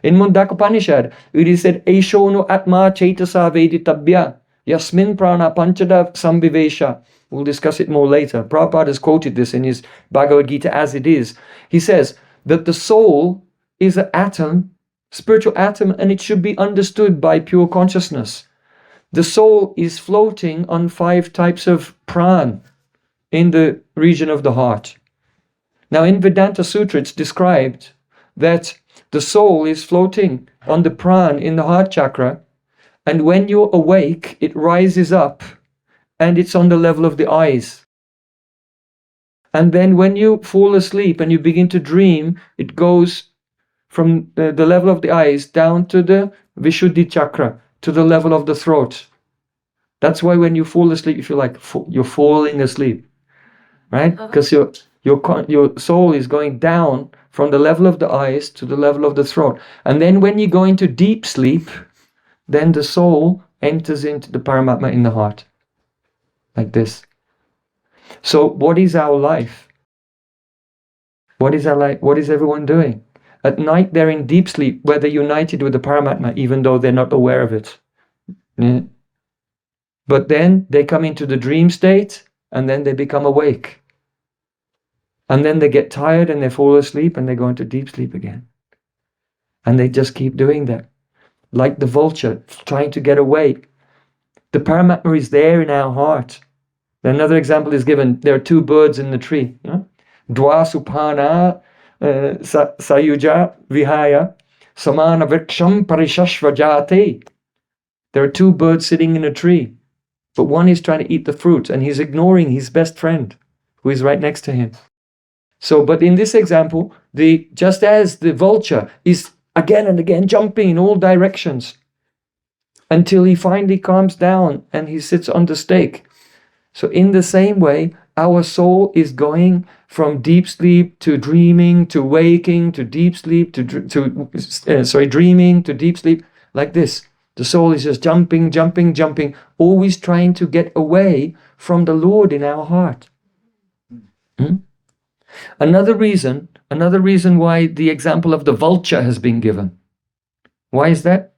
Speaker 1: Mundaka Upanishad, it is said, Eishono Atma Chaitasa Veditabhya Yasmin Prana Panchada Sambhivesha. We'll discuss it more later. Prabhupada has quoted this in his Bhagavad Gita as it is. He says that the soul is an atom, spiritual atom, and it should be understood by pure consciousness. The soul is floating on 5 types of pran in the region of the heart. Now in Vedanta Sutra it's described that the soul is floating on the pran in the heart chakra, and when you're awake it rises up and it's on the level of the eyes. And then when you fall asleep and you begin to dream, it goes from the level of the eyes down to the Vishuddhi chakra, to the level of the throat. That's why when you fall asleep, you feel like you're falling asleep, right? Because your soul is going down from the level of the eyes to the level of the throat. And then when you go into deep sleep, then the soul enters into the Paramatma in the heart. like this. So what is our life? What is our life? What is everyone doing? At night they're in deep sleep, where they're united with the Paramatma, even though they're not aware of it. Yeah. But then they come into the dream state, and then they become awake. And then they get tired and they fall asleep and they go into deep sleep again. And they just keep doing that. Like the vulture, trying to get away. The Paramatma is there in our heart. Another example is given. There are two birds in the tree. Dwa supana sayuja vihaya samana vriksham parishashvajate. There are two birds sitting in a tree. But one is trying to eat the fruit and he's ignoring his best friend who is right next to him. So, but in this example, just as the vulture is again and again jumping in all directions until he finally calms down and he sits on the stake. So in the same way, our soul is going from deep sleep to dreaming to waking to deep sleep to dreaming to deep sleep, like this. The soul is just jumping, jumping, jumping, always trying to get away from the Lord in our heart. Another reason why the example of the vulture has been given. Why is that?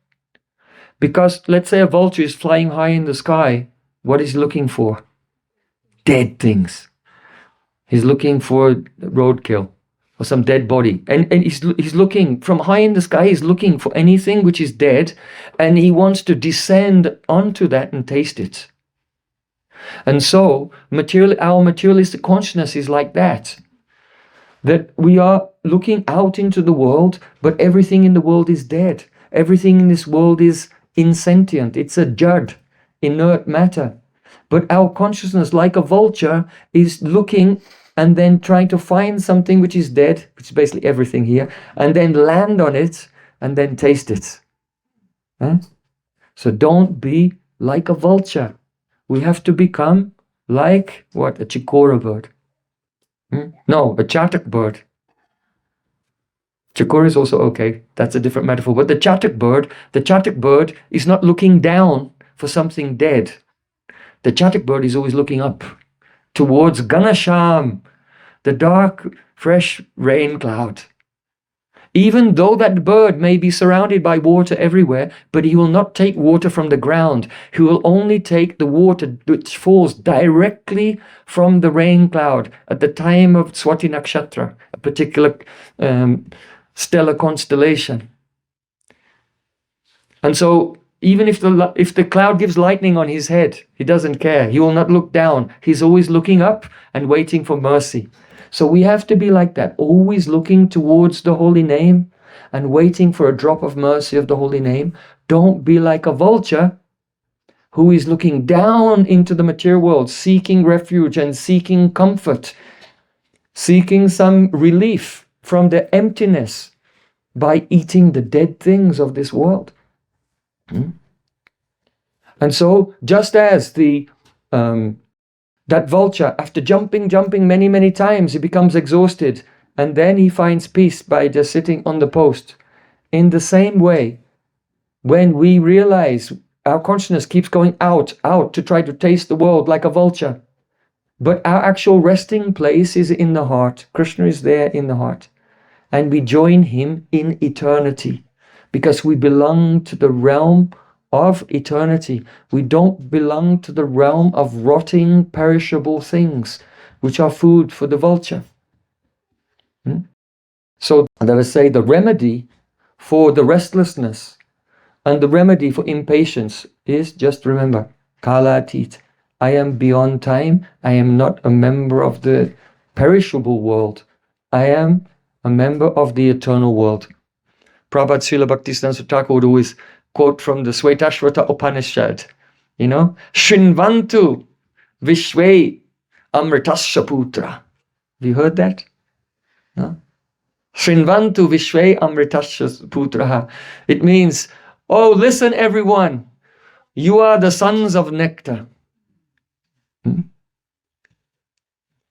Speaker 1: Because let's say a vulture is flying high in the sky. What is he looking for? Dead things. He's looking for roadkill or some dead body. And he's looking from high in the sky, he's looking for anything which is dead, and he wants to descend onto that and taste it. And so our materialistic consciousness is like that. That we are looking out into the world, but everything in the world is dead. Everything in this world is insentient. It's a jad, inert matter. But our consciousness, like a vulture, is looking and then trying to find something which is dead, which is basically everything here, and then land on it and then taste it. So don't be like a vulture. We have to become like what? A chikora bird. No, a chatak bird. Chikora is also okay. That's a different metaphor. But the chatak bird is not looking down for something dead. The chatak bird is always looking up towards Ganasham, the dark, fresh rain cloud. Even though that bird may be surrounded by water everywhere, but he will not take water from the ground. He will only take the water which falls directly from the rain cloud at the time of Swati Nakshatra, a particular stellar constellation. And so even if the cloud gives lightning on his head, he doesn't care. He will not look down. He's always looking up and waiting for mercy. So we have to be like that, always looking towards the holy name and waiting for a drop of mercy of the holy name. Don't be like a vulture who is looking down into the material world, seeking refuge and seeking comfort, seeking some relief from the emptiness by eating the dead things of this world. And so just as that vulture, after jumping many, many times, he becomes exhausted and then he finds peace by just sitting on the post. In the same way, when we realize our consciousness keeps going out to try to taste the world like a vulture, but our actual resting place is in the heart. Krishna is there in the heart. And we join him in eternity because we belong to the realm of eternity. We don't belong to the realm of rotting, perishable things, which are food for the vulture. So let us say the remedy for the restlessness and the remedy for impatience is just remember, Kala Atit. I am beyond time. I am not a member of the perishable world. I am a member of the eternal world. Prabhupada Srila Bhaktisiddhanta Thakur would always quote from the Svetashvata Upanishad, Shrinvantu Vishve Amritasya Putra. Have you heard that? No? Shrinvantu Vishve Amritasya Putra. It means, oh, listen everyone, you are the sons of nectar.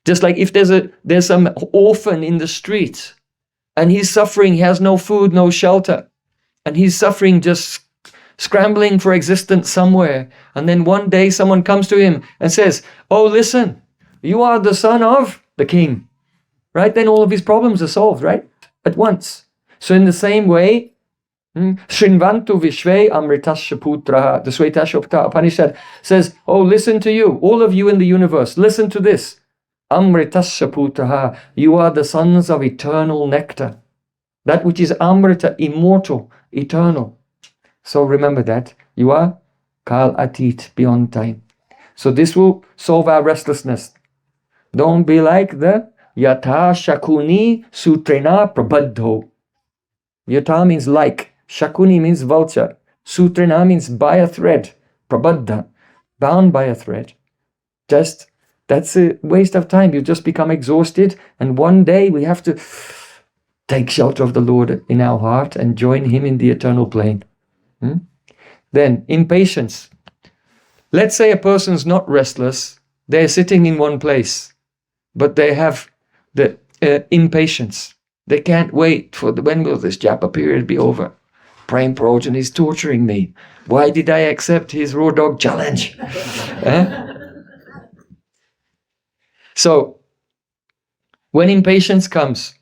Speaker 1: Just like if there's some orphan in the street and he's suffering, he has no food, no shelter, and he's suffering just scrambling for existence somewhere. And then one day someone comes to him and says, oh, listen, you are the son of the king. Right? Then all of his problems are solved, right? At once. So in the same way, Shrinvantu Vishve Amritasya Putra, the Svetashopta Upanishad says, oh, listen to you, all of you in the universe, listen to this. Amritasya Putra, you are the sons of eternal nectar. That which is Amrita, immortal, eternal. So remember that. You are Kal Atit, beyond time. So this will solve our restlessness. Don't be like the Yata Shakuni Sutrena Prabaddho. Yata means like. Shakuni means vulture. Sutrena means by a thread. Prabaddha, bound by a thread. Just, that's a waste of time. You just become exhausted. And one day we have to take shelter of the Lord in our heart and join Him in the eternal plane. Then, impatience. Let's say a person's not restless. They're sitting in one place. But they have the impatience. They can't wait for when will this japa period be over? Prem Prayojan is torturing me. Why did I accept his raw dog challenge? So, when impatience comes,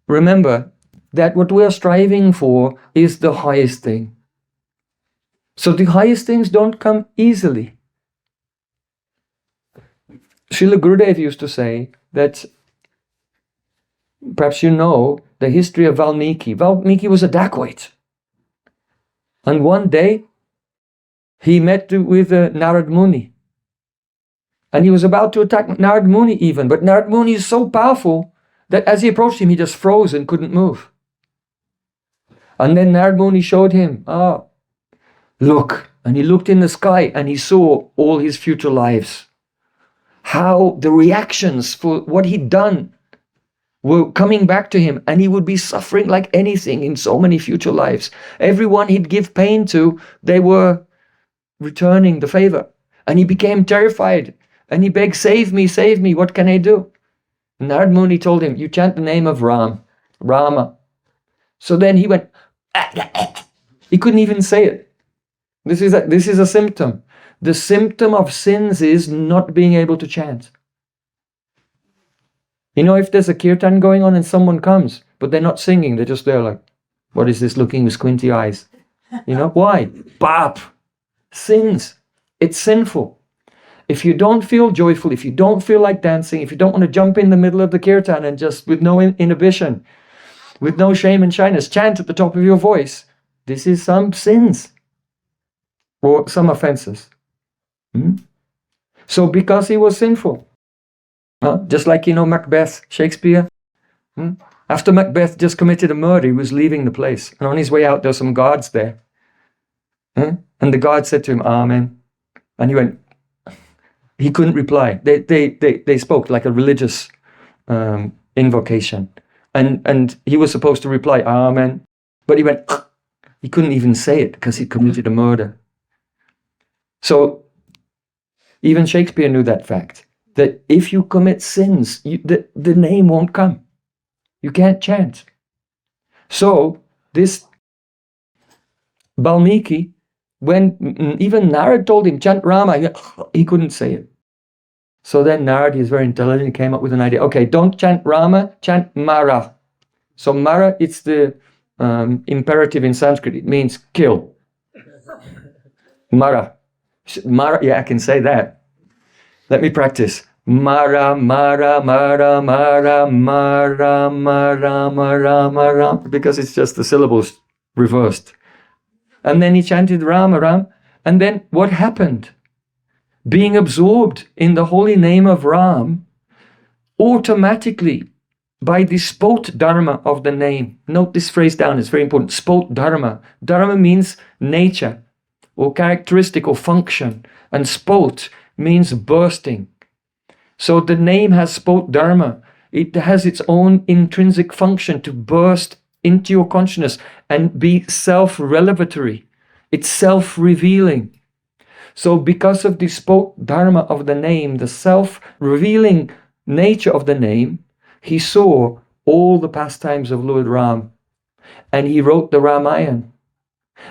Speaker 1: remember that what we are striving for is the highest thing. So the highest things don't come easily. Srila Gurudev used to say that, perhaps you know, the history of Valmiki. Valmiki was a dacoit. And one day, he met with Narad Muni. And he was about to attack Narad Muni even. But Narad Muni is so powerful that as he approached him, he just froze and couldn't move. And then Narad Muni showed him, look. And he looked in the sky and he saw all his future lives. How the reactions for what he'd done were coming back to him, and he would be suffering like anything in so many future lives. Everyone he'd give pain to, they were returning the favor. And he became terrified, and he begged, save me, what can I do? And Narad Muni told him, you chant the name of Rama. So then he went, he couldn't even say it. This is a symptom. The symptom of sins is not being able to chant. You know, if there's a kirtan going on and someone comes, but they're not singing, they're just there like, what is this looking with squinty eyes? You know, why? Pap. Sins. It's sinful. If you don't feel joyful, if you don't feel like dancing, if you don't want to jump in the middle of the kirtan and just with no inhibition, with no shame and shyness, chant at the top of your voice, this is some sins or some offenses. So because he was sinful, just like, you know, Macbeth, Shakespeare. After Macbeth just committed a murder, he was leaving the place. And on his way out, there were some guards there. And the guard said to him, Amen. And he went, he couldn't reply. They spoke like a religious invocation. And he was supposed to reply, Amen. But he went, he couldn't even say it because he committed a murder. So even Shakespeare knew that fact. That if you commit sins, the name won't come. You can't chant. So this Valmiki, when even Narad told him, chant Rama, he couldn't say it. So then Narad, he's very intelligent, he came up with an idea. Okay, don't chant Rama, chant Mara. So Mara, it's the imperative in Sanskrit. It means kill. Mara. Mara, yeah, I can say that. Let me practice. Mara, Mara, Mara, Mara, Mara, Mara, Mara, Mara, because it's just the syllables reversed. And then he chanted Ram, Ram. And then what happened? Being absorbed in the holy name of Ram, automatically, by the spot dharma of the name. Note this phrase down, it's very important. Spot dharma. Dharma means nature, or characteristic, or function. And spot means bursting. So the name has spot dharma. It has its own intrinsic function to burst into your consciousness and be self-revelatory. It's self-revealing. So because of the spot dharma of the name, the self-revealing nature of the name, he saw all the pastimes of Lord Ram. And he wrote the Ramayana.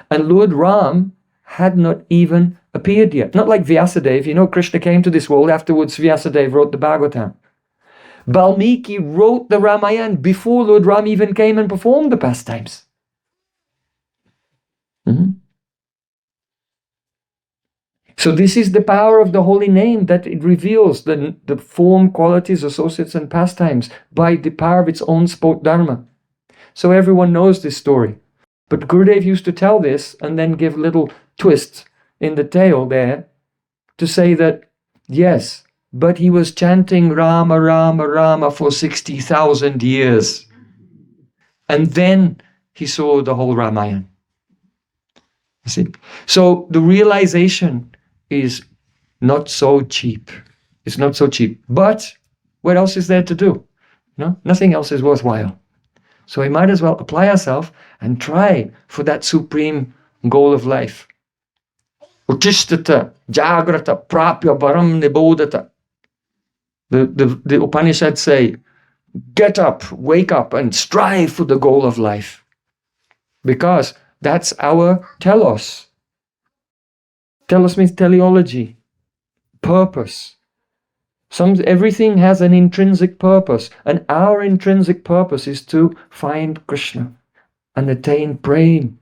Speaker 1: And Lord Ram had not even appeared yet. Not like Vyasadeva. You know, Krishna came to this world. Afterwards, Vyasadeva wrote the Bhagavatam. Valmiki wrote the Ramayana before Lord Ram even came and performed the pastimes. So this is the power of the holy name, that it reveals the form, qualities, associates, and pastimes by the power of its own spoke dharma. So everyone knows this story. But Gurudev used to tell this and then give little twists in the tail there to say that, yes, but he was chanting Rama, Rama, Rama for 60,000 years. And then he saw the whole Ramayana. You see? So the realization is not so cheap. It's not so cheap. But what else is there to do? No, nothing else is worthwhile. So we might as well apply ourselves and try for that supreme goal of life. Uttishtata, jagrata, prapya, param nibodhata. The Upanishads say, get up, wake up, and strive for the goal of life. Because that's our telos. Telos means teleology, purpose. Everything has an intrinsic purpose, and our intrinsic purpose is to find Krishna and attain Prem.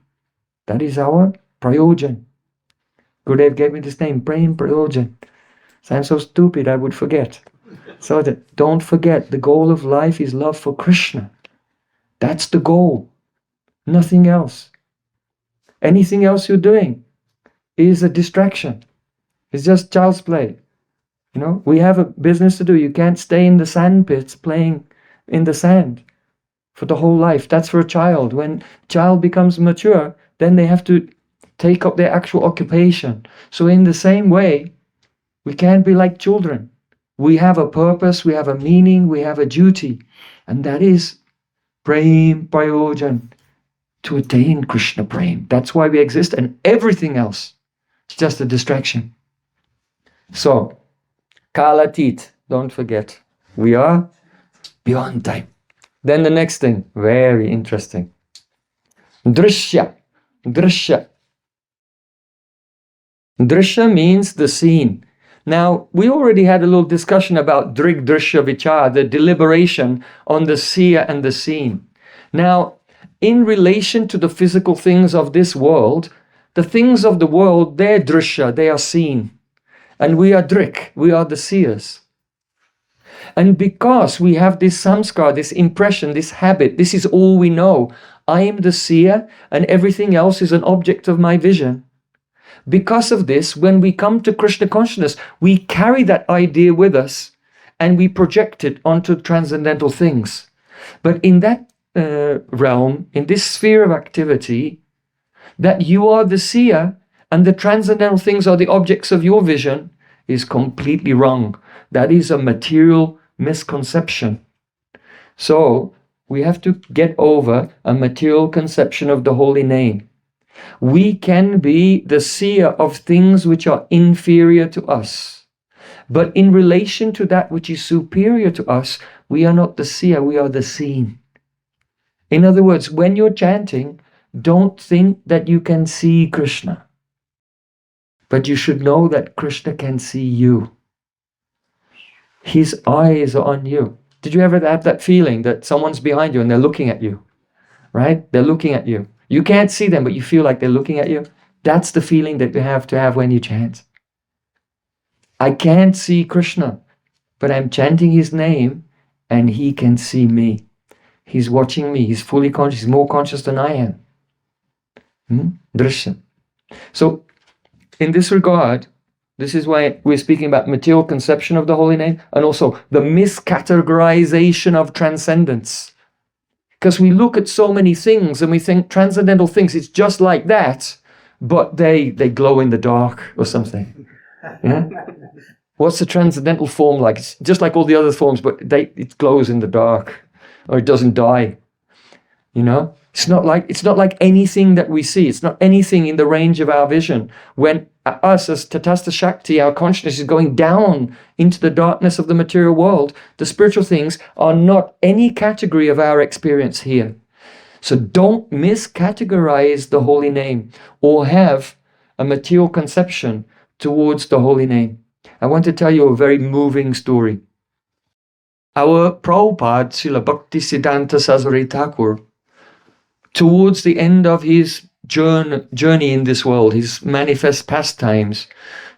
Speaker 1: That is our Prayojan. Gurudev gave me this name, Prem Prayojan. So I'm so stupid I would forget. So that don't forget, the goal of life is love for Krishna. That's the goal. Nothing else. Anything else you're doing is a distraction. It's just child's play. You know, we have a business to do. You can't stay in the sand pits playing in the sand for the whole life. That's for a child. When child becomes mature, then they have to take up their actual occupation. So in the same way, we can't be like children. We have a purpose, we have a meaning, we have a duty. And that is Prem Prayojan, to attain Krishna Prem. That's why we exist, and everything else is just a distraction. So, Kalatit, don't forget, we are beyond time. Then the next thing, very interesting. Drishya. Drishya. Drishya means the scene. Now, we already had a little discussion about Drig Drishya Vichar, the deliberation on the seer and the seen. Now, in relation to the physical things of this world, the things of the world, they're Drishya, they are seen. And we are Drik, we are the seers. And because we have this samskar, this impression, this habit, this is all we know. I am the seer and everything else is an object of my vision. Because of this, when we come to Krishna consciousness, we carry that idea with us and we project it onto transcendental things. But in that realm, in this sphere of activity, that you are the seer and the transcendental things are the objects of your vision is completely wrong. That is a material misconception. So we have to get over a material conception of the holy name. We can be the seer of things which are inferior to us. But in relation to that which is superior to us, we are not the seer, we are the seen. In other words, when you're chanting, don't think that you can see Krishna. But you should know that Krishna can see you. His eyes are on you. Did you ever have that feeling that someone's behind you and they're looking at you? Right? They're looking at you. You can't see them, but you feel like they're looking at you. That's the feeling that you have to have when you chant. I can't see Krishna, but I'm chanting his name and he can see me. He's watching me. He's fully conscious. He's more conscious than I am. Drishya. So, in this regard, this is why we're speaking about material conception of the holy name and also the miscategorization of transcendence. Because we look at so many things and we think transcendental things, it's just like that, but they glow in the dark or something. Yeah? What's the transcendental form like? It's just like all the other forms, but it glows in the dark or it doesn't die. You know? It's not like anything that we see. It's not anything in the range of our vision. When us as Tatastha Shakti, our consciousness is going down into the darkness of the material world, the spiritual things are not any category of our experience here. So don't miscategorize the holy name or have a material conception towards the holy name. I want to tell you a very moving story. Our Prabhupada, Srila Bhaktisiddhanta Saraswati Thakur, towards the end of his journey in this world, his manifest pastimes,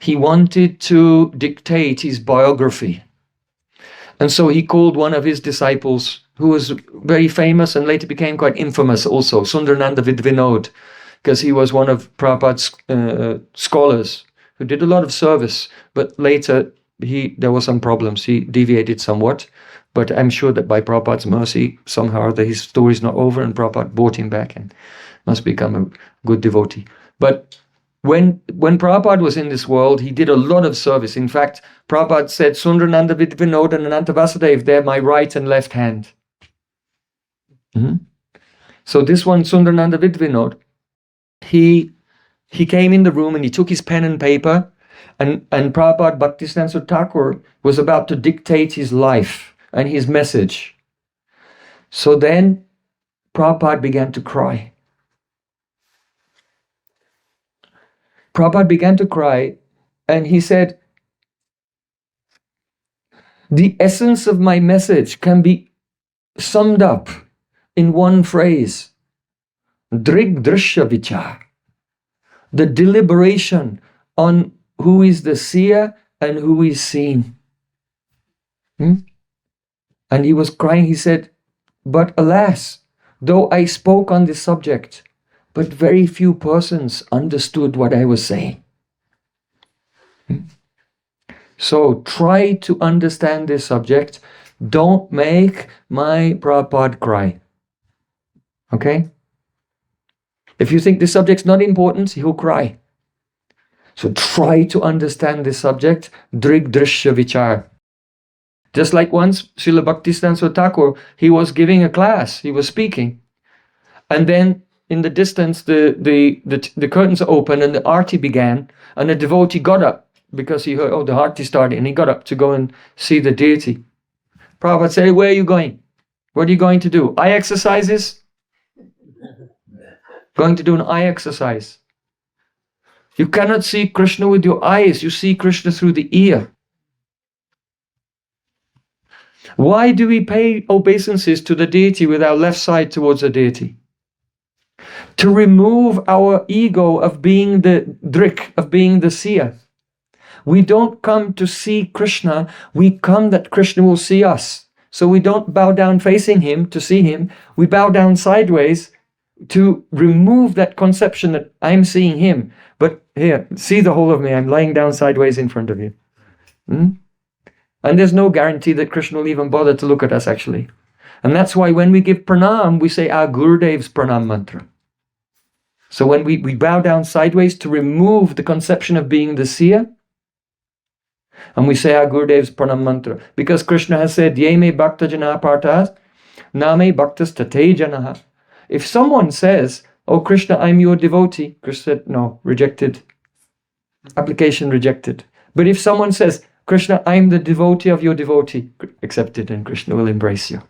Speaker 1: he wanted to dictate his biography. And so he called one of his disciples, who was very famous and later became quite infamous also, Sundarananda Vidvinod, because he was one of Prabhupada's scholars who did a lot of service, but later there were some problems. He deviated somewhat, but I'm sure that by Prabhupada's mercy, somehow or other, his story is not over, and Prabhupada brought him back and must become a good devotee. But when Prabhupada was in this world, he did a lot of service. In fact, Prabhupada said, Sundarananda Vidvinod and Ananta Vasudev, they're my right and left hand. So this one, Sundarananda Vidvinod, he came in the room and he took his pen and paper, and Prabhupada Bhaktisiddhanta Thakur was about to dictate his life and his message. So then Prabhupada began to cry. Prabhupada began to cry, and he said, the essence of my message can be summed up in one phrase: Drig Drishya Vichar. The deliberation on who is the seer and who is seen. And he was crying. He said, but alas, though I spoke on this subject, but very few persons understood what I was saying. So try to understand this subject. Don't make my Prabhupada cry. Okay? If you think this subject's not important, he'll cry. So try to understand this subject. Drig Drishya Vichar. Just like once, Srila Bhaktisiddhanta Thakur, he was giving a class, he was speaking. And then in the distance, the curtains opened and the arti began, and the devotee got up because he heard, the arti started, and he got up to go and see the deity. Prabhupada said, where are you going? What are you going to do? Eye exercises? Going to do an eye exercise. You cannot see Krishna with your eyes, you see Krishna through the ear. Why do we pay obeisances to the deity with our left side towards the deity? To remove our ego of being the drik, of being the seer. We don't come to see Krishna, we come that Krishna will see us. So we don't bow down facing him to see him, we bow down sideways to remove that conception that I'm seeing him. But here, see the whole of me, I'm lying down sideways in front of you. And there's no guarantee that Krishna will even bother to look at us actually. And that's why when we give pranam, we say our Gurudev's pranam mantra. So when we bow down sideways to remove the conception of being the seer, and we say our Gurudev's pranam mantra, because Krishna has said, Ye me bhakta jana partas, na me bhaktas tate janaha. If someone says, oh Krishna, I'm your devotee, Krishna said, no, rejected. Application rejected. But if someone says, Krishna, I'm the devotee of your devotee, accepted, and Krishna will embrace you.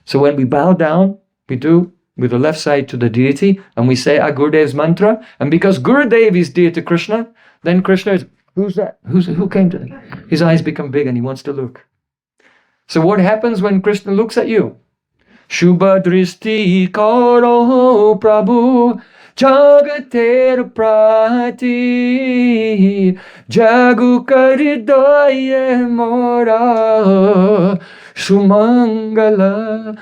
Speaker 1: So when we bow down, we do with the left side to the deity, and we say our Gurudev's mantra, and because Gurudev is dear to Krishna, then Krishna is, who's that? Who came to them? His eyes become big and he wants to look. So what happens when Krishna looks at you? Shubha dristi karo Prabhu jagater prati jagu karidaye mora sumangala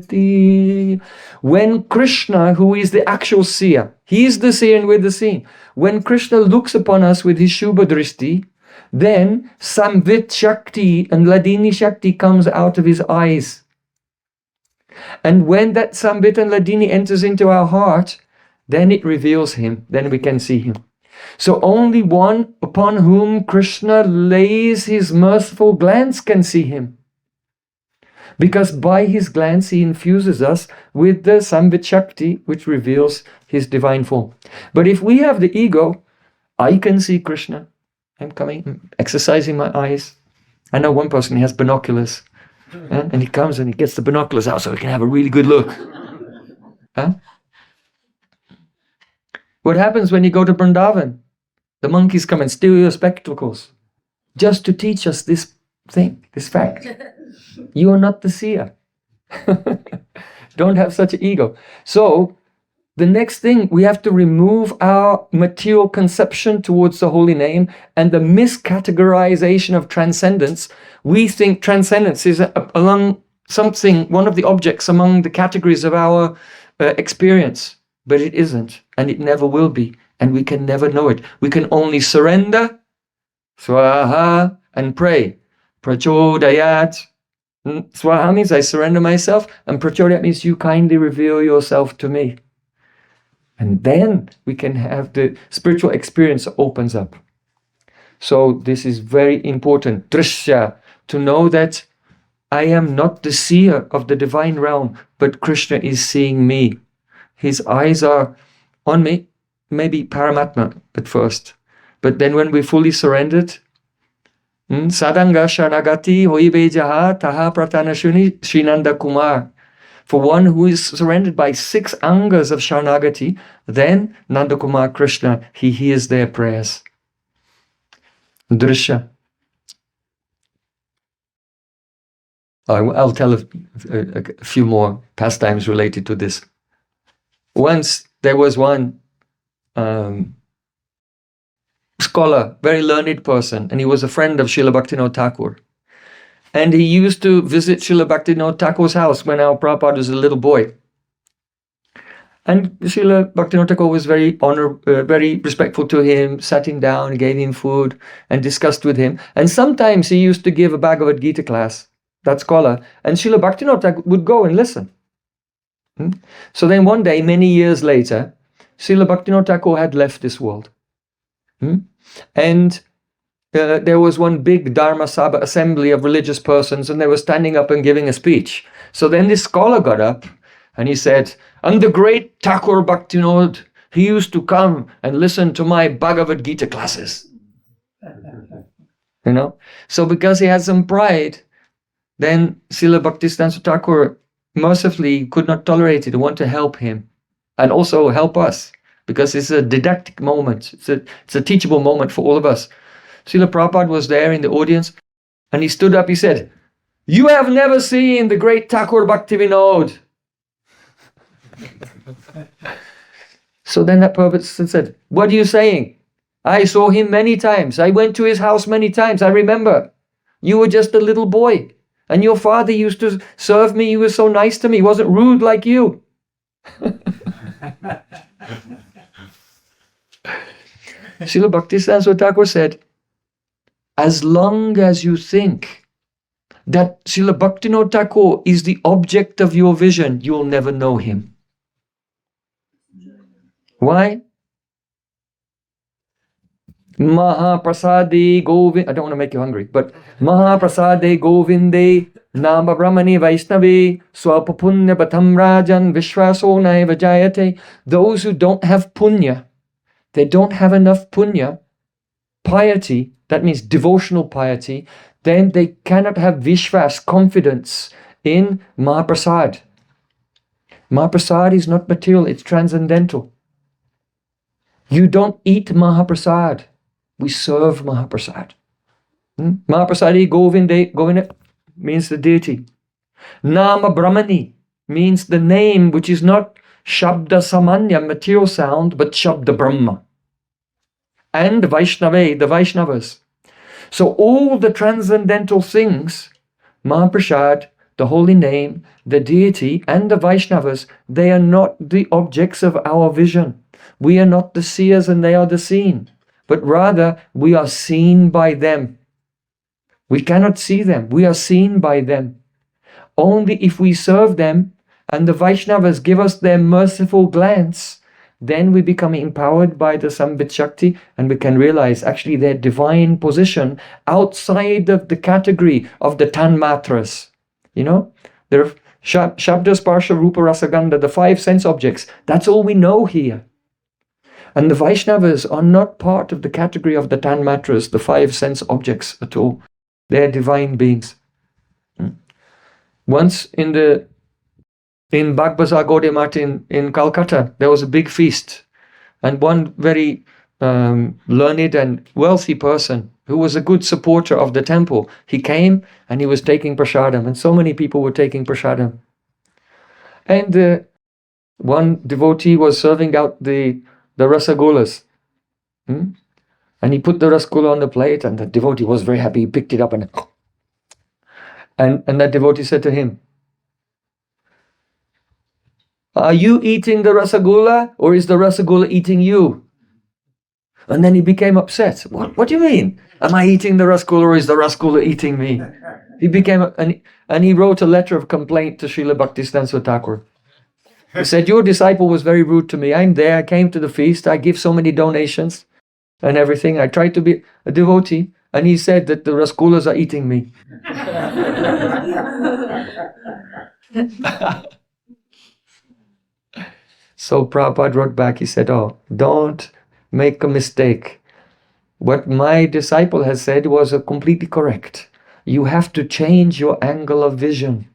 Speaker 1: rati. When Krishna, who is the actual seer, he is the seer and we're the seen. When Krishna looks upon us with his Shubha dristi, then Samvit Shakti and Ladini Shakti comes out of his eyes. And when that Samvit and Ladini enters into our heart, then it reveals him, then we can see him. So only one upon whom Krishna lays his merciful glance can see him. Because by his glance he infuses us with the Samvit Shakti, which reveals his divine form. But if we have the ego, I can see Krishna. I'm coming, exercising my eyes. I know one person, he has binoculars. And he comes and he gets the binoculars out so he can have a really good look. Huh? What happens when you go to Vrindavan? The monkeys come and steal your spectacles just to teach us this thing, this fact. You are not the seer. Don't have such an ego. So the next thing, we have to remove our material conception towards the holy name and the miscategorization of transcendence. We think transcendence is along something, one of the objects among the categories of our experience, but it isn't, and it never will be, and we can never know it. We can only surrender, swaha, and pray. Prachodayat. Swaha means I surrender myself, and prachodayat means you kindly reveal yourself to me. And then we can have the spiritual experience opens up. So this is very important. Drishya, to know that I am not the seer of the divine realm, but Krishna is seeing me. His eyes are on me, maybe Paramatma at first. But then when we fully surrendered, Sadanga Shanagati Hoibe Jaha Taha Pratana Srinanda Kumar. For one who is surrendered by 6 angas of Sharnagati, then Nanda Kumar Krishna, he hears their prayers. Drishya. I'll tell a few more pastimes related to this. Once there was one scholar, very learned person, and he was a friend of Srila Bhaktivinoda Thakur. And he used to visit Srila Bhaktivinoda Thakur's house when our Prabhupada was a little boy. And Srila Bhaktivinoda Thakur was very respectful to him, sat him down, gave him food, and discussed with him. And sometimes he used to give a Bhagavad Gita class, that scholar, and Srila Bhaktivinoda Thakur would go and listen. So then one day, many years later, Srila Bhaktivinoda Thakur had left this world. And there was one big Dharma Sabha assembly of religious persons, and they were standing up and giving a speech. So then this scholar got up and he said, and the great Thakur Bhaktivinoda, he used to come and listen to my Bhagavad Gita classes. So because he had some pride, then Srila Bhaktisiddhanta Thakur mercifully could not tolerate it and want to help him and also help us, because it's a didactic moment. It's a teachable moment for all of us. Srila Prabhupada was there in the audience, and he stood up, he said, you have never seen the great Thakur Bhaktivinoda. So then that person said, what are you saying? I saw him many times. I went to his house many times. I remember. You were just a little boy, and your father used to serve me. He was so nice to me. He wasn't rude like you. Srila Bhaktisiddhanta Thakur said, as long as you think that Srila Bhaktivinoda Thakur is the object of your vision, you will never know him. Why? Mahaprasade Govind, I don't want to make you hungry, but Mahaprasade Govinde Nama Brahmani Vaishnave Swapapunya Batam Rajan Vishwaso Naiva Jayate. Those who don't have punya, they don't have enough punya, piety, that means devotional piety, then they cannot have vishwas, confidence in Mahaprasad. Mahaprasad is not material, it's transcendental. You don't eat Mahaprasad. We serve Mahaprasad. Mahaprasadi Govinda means the deity. Nama Brahmani means the name, which is not Shabda Samanya, material sound, but Shabda Brahma. And Vaishnava, the Vaishnavas. So all the transcendental things, Mahaprasad, the holy name, the deity, and the Vaishnavas, they are not the objects of our vision. We are not the seers and they are the seen, but rather we are seen by them. We cannot see them, we are seen by them. Only if we serve them and the Vaishnavas give us their merciful glance, then we become empowered by the Sambit Shakti and we can realize actually their divine position outside of the category of the Tanmatras. There are Shabda, Sparsha, Rupa, Rasa, Gandha, the 5 sense objects. That's all we know here. And the Vaishnavas are not part of the category of the Tanmatras, the 5 sense objects at all. They are divine beings. Once in Bagbazar Gaudiya Math in Calcutta, there was a big feast. And one very learned and wealthy person who was a good supporter of the temple, he came and he was taking prasadam, and so many people were taking prasadam. And one devotee was serving out the rasagolas. And he put the rasgulla on the plate, and the devotee was very happy. He picked it up and that devotee said to him, "Are you eating the rasagola, or is the rasagola eating you?" And then he became upset. What do you mean? Am I eating the rasgulla, or is the rasgulla eating me? He became, and he wrote a letter of complaint to Srila Bhaktisiddhanta Thakur. He said, "Your disciple was very rude to me. I'm there, I came to the feast, I give so many donations and everything. I tried to be a devotee, and he said that the rasgullas are eating me." So Prabhupada wrote back, he said, "Oh, don't make a mistake. What my disciple has said was completely correct. You have to change your angle of vision.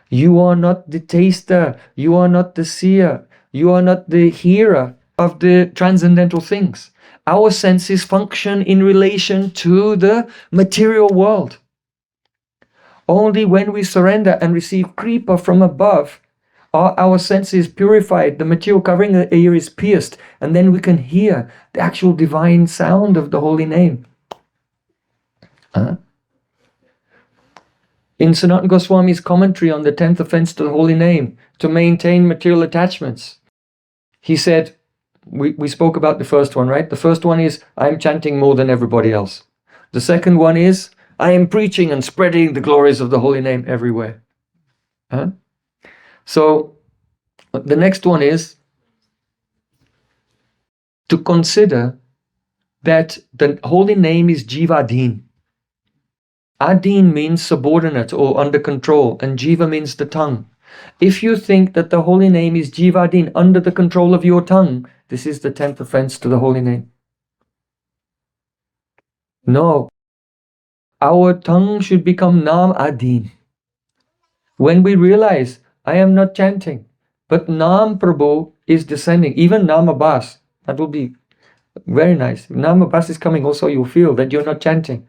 Speaker 1: You are not the taster, you are not the seer, you are not the hearer of the transcendental things. Our senses function in relation to the material world. Only when we surrender and receive kripa from above are our senses purified, the material covering the ear is pierced, and then we can hear the actual divine sound of the holy name." In Sanatana Goswami's commentary on the 10th offense to the holy name, to maintain material attachments, he said, we spoke about the first one, right? The first one is, I'm chanting more than everybody else. The second one is, I am preaching and spreading the glories of the holy name everywhere. So the next one is to consider that the holy name is Jiva Adhin. Adhin means subordinate or under control, and Jiva means the tongue. If you think that the holy name is Jiva Adhin, under the control of your tongue, this is the 10th offense to the holy name. No. Our tongue should become Nam Adhin. When we realize, I am not chanting, but Nam Prabhu is descending, even Nam Abbas, that will be very nice. If Nam Abbas is coming, also you feel that you're not chanting.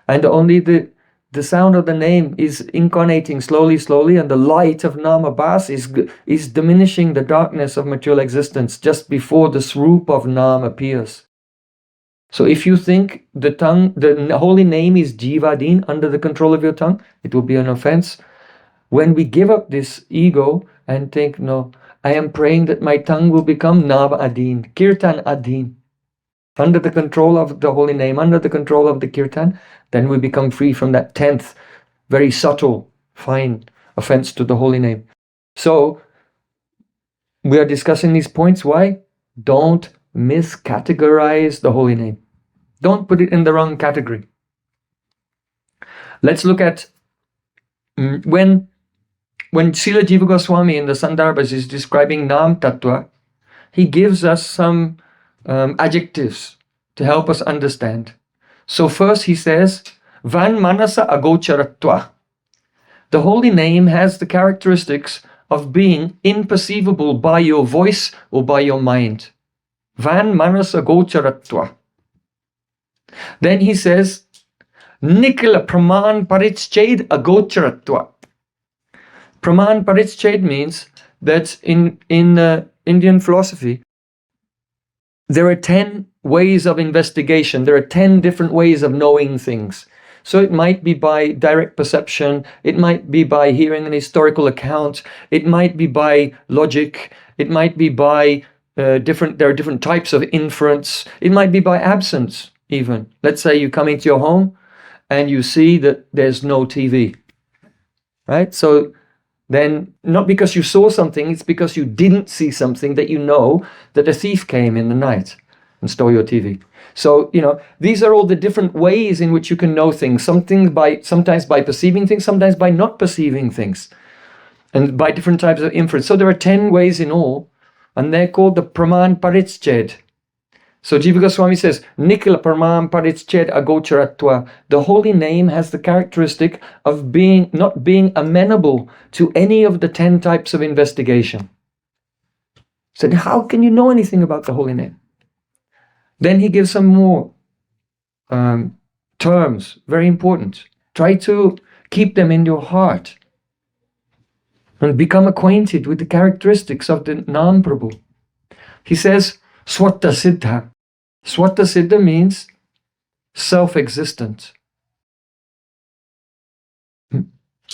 Speaker 1: And only the sound of the name is incarnating slowly, and the light of Nam Abbas is diminishing the darkness of material existence just before the Swarup of Nam appears. So if you think the holy name is Jiva Adhin, under the control of your tongue, it will be an offense. When we give up this ego and think, no, I am praying that my tongue will become Nam Adhin, Kirtan Adhin, under the control of the holy name, under the control of the kirtan, then we become free from that 10th, very subtle, fine offense to the holy name. So, we are discussing these points. Why? Don't miscategorize the holy name. Don't put it in the wrong category. Let's look at when Srila Jiva Goswami in the Sandarbhas is describing Nam Tattva, he gives us some adjectives to help us understand. So first he says, Van Manasa Agocharatva. The holy name has the characteristics of being imperceivable by your voice or by your mind. Van Manasa Agocharatva. Then he says, Nikila Praman Parichched Agocharatva. Praman Parichched means that in Indian philosophy, there are 10 ways of investigation. There are 10 different ways of knowing things. So it might be by direct perception. It might be by hearing an historical account. It might be by logic. It might be by there are different types of inference. It might be by absence even. Let's say you come into your home and you see that there's no TV. Right? So then not because you saw something, it's because you didn't see something that you know that a thief came in the night and stole your TV. So, these are all the different ways in which you can know things. Sometimes by perceiving things, sometimes by not perceiving things. And by different types of inference. So there are 10 ways in all, and they're called the Praman Parichched. So Jiva Goswami says, Nikila Paramam Parisched Agocharatva. The holy name has the characteristic of not being amenable to any of the 10 types of investigation. So how can you know anything about the holy name? Then he gives some more terms, very important. Try to keep them in your heart and become acquainted with the characteristics of the Nam Prabhu. He says, Swata Siddha. Swata Siddha means self-existent.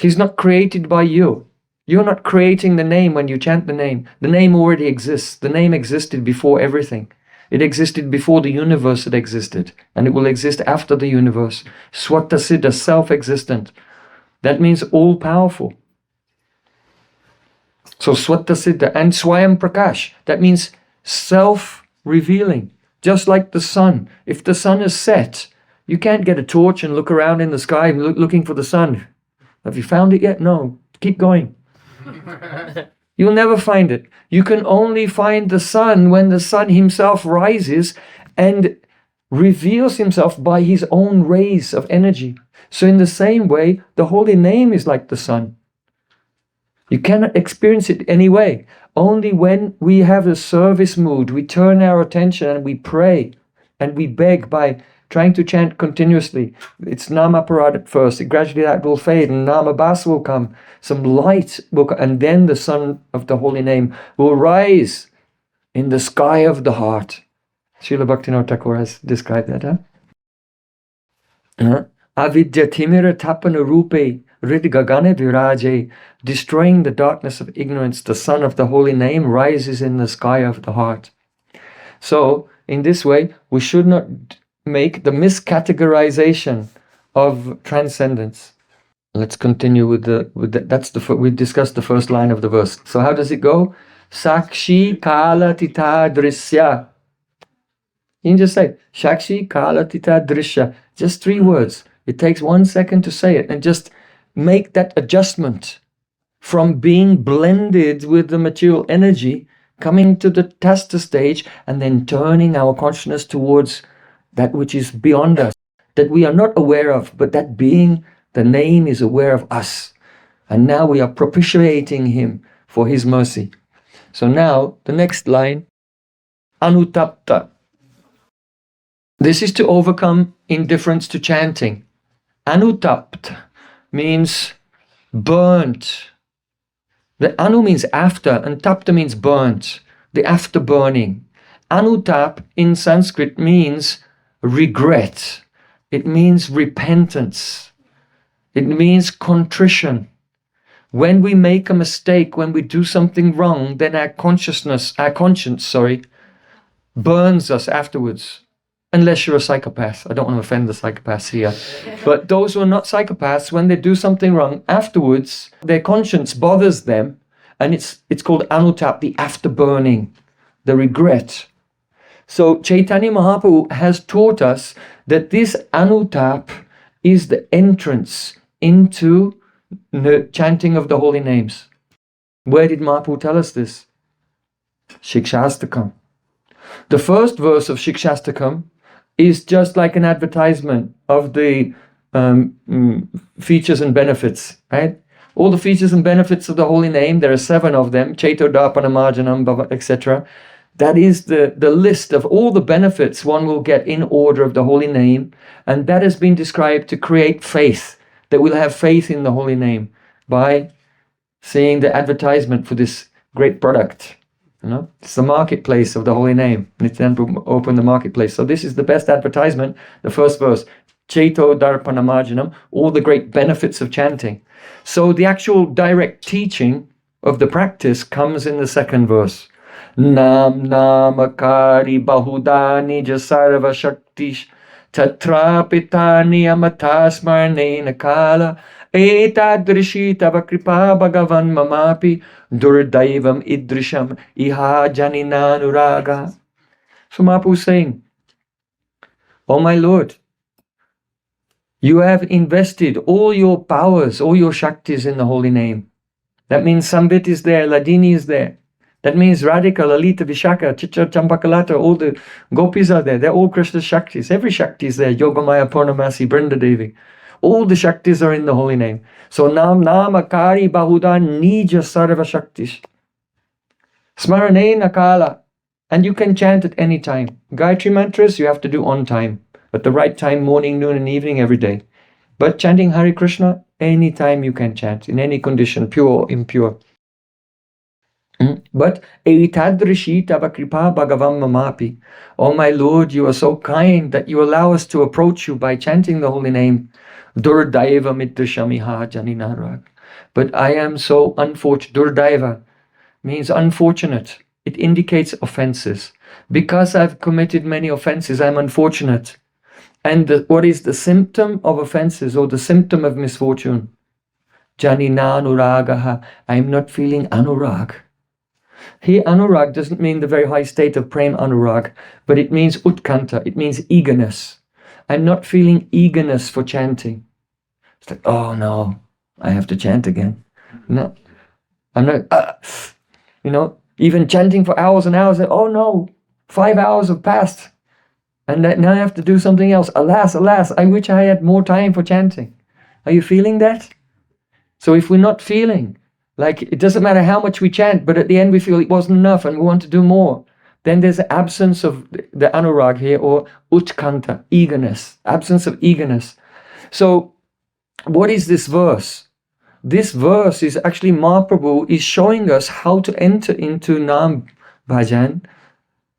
Speaker 1: He's not created by you. You're not creating the name when you chant the name. The name already exists. The name existed before everything. It existed before the universe had existed, and it will exist after the universe. Swata Siddha, self-existent. That means all-powerful. So Swata Siddha and Swayam Prakash, that means self-revealing. Just like the sun. If the sun is set, you can't get a torch and look around in the sky looking for the sun. Have you found it yet? No. Keep going. You'll never find it. You can only find the sun when the sun himself rises and reveals himself by his own rays of energy. So in the same way, the holy name is like the sun. You cannot experience it any way. Only when we have a service mood, we turn our attention and we pray and we beg by trying to chant continuously. It's Namaparad at first. Gradually that will fade and Namabhasa will come. Some light will come, and then the sun of the holy name will rise in the sky of the heart. Srila Bhaktivinoda Thakur has described that. Avidya Timira Tapana Rupe Ridgagane Viraje. Destroying the darkness of ignorance, the sun of the holy name rises in the sky of the heart. So, in this way, we should not make the miscategorization of transcendence. Let's continue with we discussed the first line of the verse. So how does it go? Sakshi Kala Tita Drisya. You can just say Sakshi Kala Tita Drisya. Just 3 words. It takes 1 second to say it, and just make that adjustment from being blended with the material energy, coming to the tasta stage, and then turning our consciousness towards that which is beyond us, that we are not aware of, but that being, the name, is aware of us. And now we are propitiating him for his mercy. So now, the next line, Anutapta. This is to overcome indifference to chanting. Anutapt means burnt. The anu means after, and tapta means burnt, the after burning. Anutap in Sanskrit means regret. It means repentance. It means contrition. When we make a mistake, when we do something wrong, then our conscience, burns us afterwards. Unless you're a psychopath. I don't want to offend the psychopaths here. But those who are not psychopaths, when they do something wrong, afterwards, their conscience bothers them, and it's called anutap, the afterburning, the regret. So Chaitanya Mahaprabhu has taught us that this anutap is the entrance into the chanting of the holy names. Where did Mahaprabhu tell us this? Shikshastakam. The first verse of Shikshastakam is just like an advertisement of the features and benefits, right? All the features and benefits of the holy name, there are 7 of them, Chaito Darpana Marjanam, etc. That is the list of all the benefits one will get in order of the holy name, and that has been described to create faith, that we'll have faith in the holy name by seeing the advertisement for this great product. You know, it's the marketplace of the holy name. Nityananda opened the marketplace. So this is the best advertisement, the first verse. Chaito Darpana Marjanam, all the great benefits of chanting. So the actual direct teaching of the practice comes in the second verse. Nam namakari bahudani jasarva shaktish tatrapitani amatasmarnena kala etadrishi tava kripa bhagavan mamapi durdaivam idrisham iha janinanuraga. So Mahaprabhu is saying, oh my Lord, you have invested all your powers, all your shaktis in the holy name. That means Sambit is there, Ladini is there. That means Radhika, Lalita, Vishaka, Chitra, Champakalata, all the gopis are there. They're all Krishna's Shaktis. Every Shakti is there. Yogamaya, Purnamasi, Brinda Devi. All the Shaktis are in the holy name. So Namakari Bahuda Nija Sarva Shaktis. Smarane Nakala. And you can chant at any time. Gayatri mantras you have to do on time. At the right time, morning, noon, and evening, every day. But chanting Hare Krishna, any time you can chant, in any condition, pure or impure. But Eritadrishi Tava Kripa Bhagavam Mamapi. Oh my Lord, you are so kind that you allow us to approach you by chanting the holy name. Durdaiva Mitrashamiha Janinarag. But I am so unfortunate. Durdaiva means unfortunate. It indicates offenses. Because I've committed many offenses, I'm unfortunate. And what is the symptom of offenses or the symptom of misfortune? Janina Anuragaha. I'm not feeling anurag. Here, anurag doesn't mean the very high state of prem anurag, but it means utkanta, it means eagerness. I'm not feeling eagerness for chanting. It's like, oh no, I have to chant again. No, I'm not, even chanting for hours and hours, oh no, 5 hours have passed. And now I have to do something else. Alas, alas, I wish I had more time for chanting. Are you feeling that? So if we're not feeling, like it doesn't matter how much we chant, but at the end we feel it wasn't enough and we want to do more, then there's an absence of the anurag here, or utkanta, eagerness, absence of eagerness. So what is this verse? This verse is actually Mahaprabhu is showing us how to enter into Nam Bhajan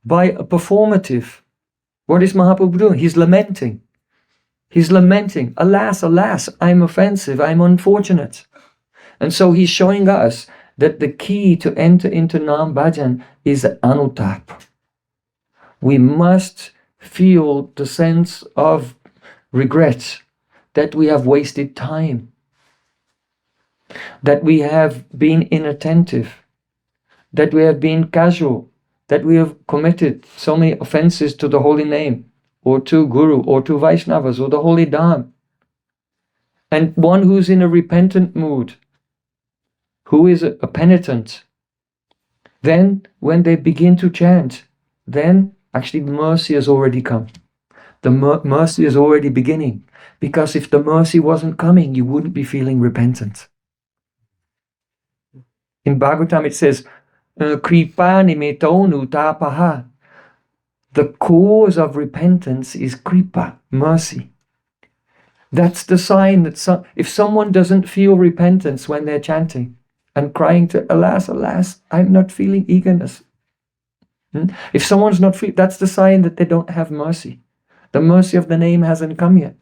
Speaker 1: by a performative. What is Mahaprabhu doing? He's lamenting. He's lamenting. Alas, alas, I'm offensive, I'm unfortunate. And so he's showing us that the key to enter into Nam Bhajan is anutap. We must feel the sense of regret that we have wasted time, that we have been inattentive, that we have been casual, that we have committed so many offenses to the holy name, or to Guru, or to Vaishnavas, or the holy Dham. And one who's in a repentant mood, who is a penitent, then when they begin to chant, then actually mercy has already come. The mercy is already beginning. Because if the mercy wasn't coming, you wouldn't be feeling repentant. In Bhagavatam it says, Kripa nimetonu tapaha. The cause of repentance is kripa, mercy. That's the sign that if someone doesn't feel repentance when they're chanting, and crying to, alas, alas, I'm not feeling eagerness. If someone's not feeling, that's the sign that they don't have mercy. The mercy of the name hasn't come yet.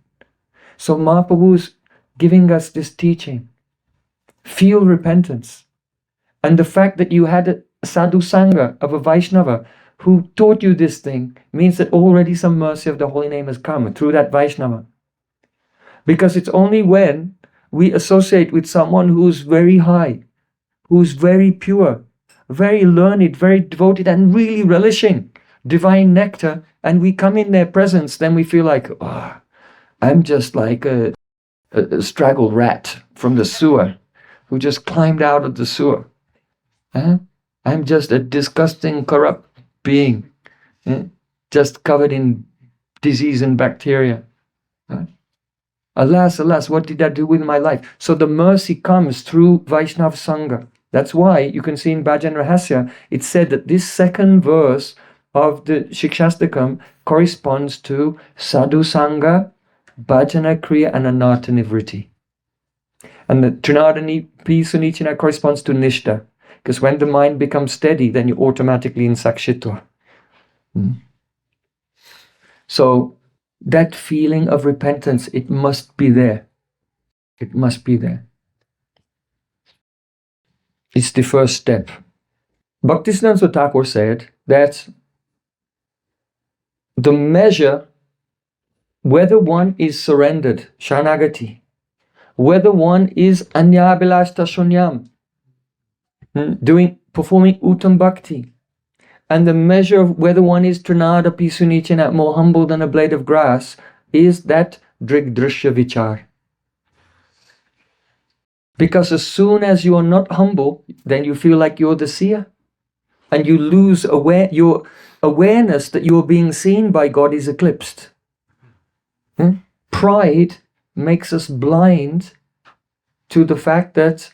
Speaker 1: So Mahaprabhu's giving us this teaching. Feel repentance. And the fact that you had a sadhu sangha of a Vaishnava who taught you this thing means that already some mercy of the holy name has come through that Vaishnava. Because it's only when we associate with someone who's very high, who's very pure, very learned, very devoted, and really relishing divine nectar, and we come in their presence, then we feel like, oh, I'm just like a straggled rat from the sewer who just climbed out of the sewer. I'm just a disgusting, corrupt being, just covered in disease and bacteria. Alas, alas, what did I do with my life? So the mercy comes through Vaishnava Sangha. That's why you can see in Bhajan Rahasya, it said that this second verse of the Shikshastakam corresponds to Sadhu Sangha, Bhajana Kriya, and Anartha Nivritti. And the Trinadani Sunichana corresponds to Nishta. Because when the mind becomes steady, then you're automatically in Sakshitva. So that feeling of repentance, it must be there. It must be there. It's the first step. Bhaktisiddhanta Thakur said that the measure, whether one is surrendered, Shanagati, whether one is Anyabhilashta Shunyam, performing Uttam Bhakti, and the measure of whether one is Trinada Pisunicana, more humble than a blade of grass, is that Drigdrishya Vichar. Because as soon as you are not humble, then you feel like you're the seer. and you lose your awareness that you are being seen by God is eclipsed. Pride makes us blind to the fact that